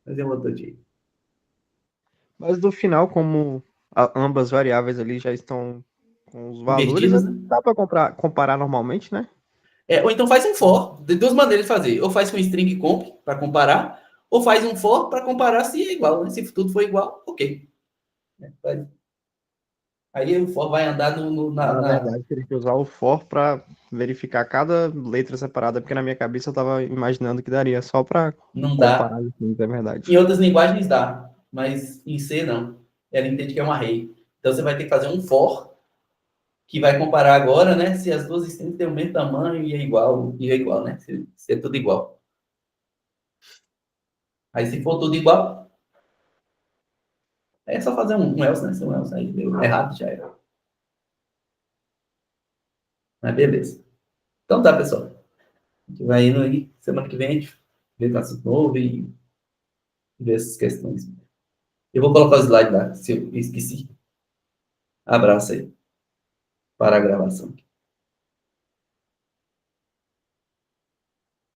fazer um outro dia. Mas no final, como ambas variáveis ali já estão com os valores, Invertidas, né? dá para comparar normalmente, né? Ou então faz um for. De duas maneiras de fazer. Ou faz com string comp para comparar, ou faz um for para comparar se é igual, né? Se tudo for igual, ok. Aí o for vai andar Na verdade, teria que usar o for para verificar cada letra separada, porque na minha cabeça eu estava imaginando que daria só para comparar. Não é verdade. Em outras linguagens dá, mas em C não. Ela entende que é um array. Então você vai ter que fazer um for que vai comparar agora, né? Se as duas strings têm o mesmo tamanho e é igual, né? Se é tudo igual. Aí se for tudo igual, é só fazer um else, né? Se um else aí deu errado, já era. Mas beleza. Então tá, pessoal. A gente vai indo aí. Semana que vem a gente vê o assunto novo e vê essas questões. Eu vou colocar o slide lá, se eu esqueci. Abraço aí para a gravação.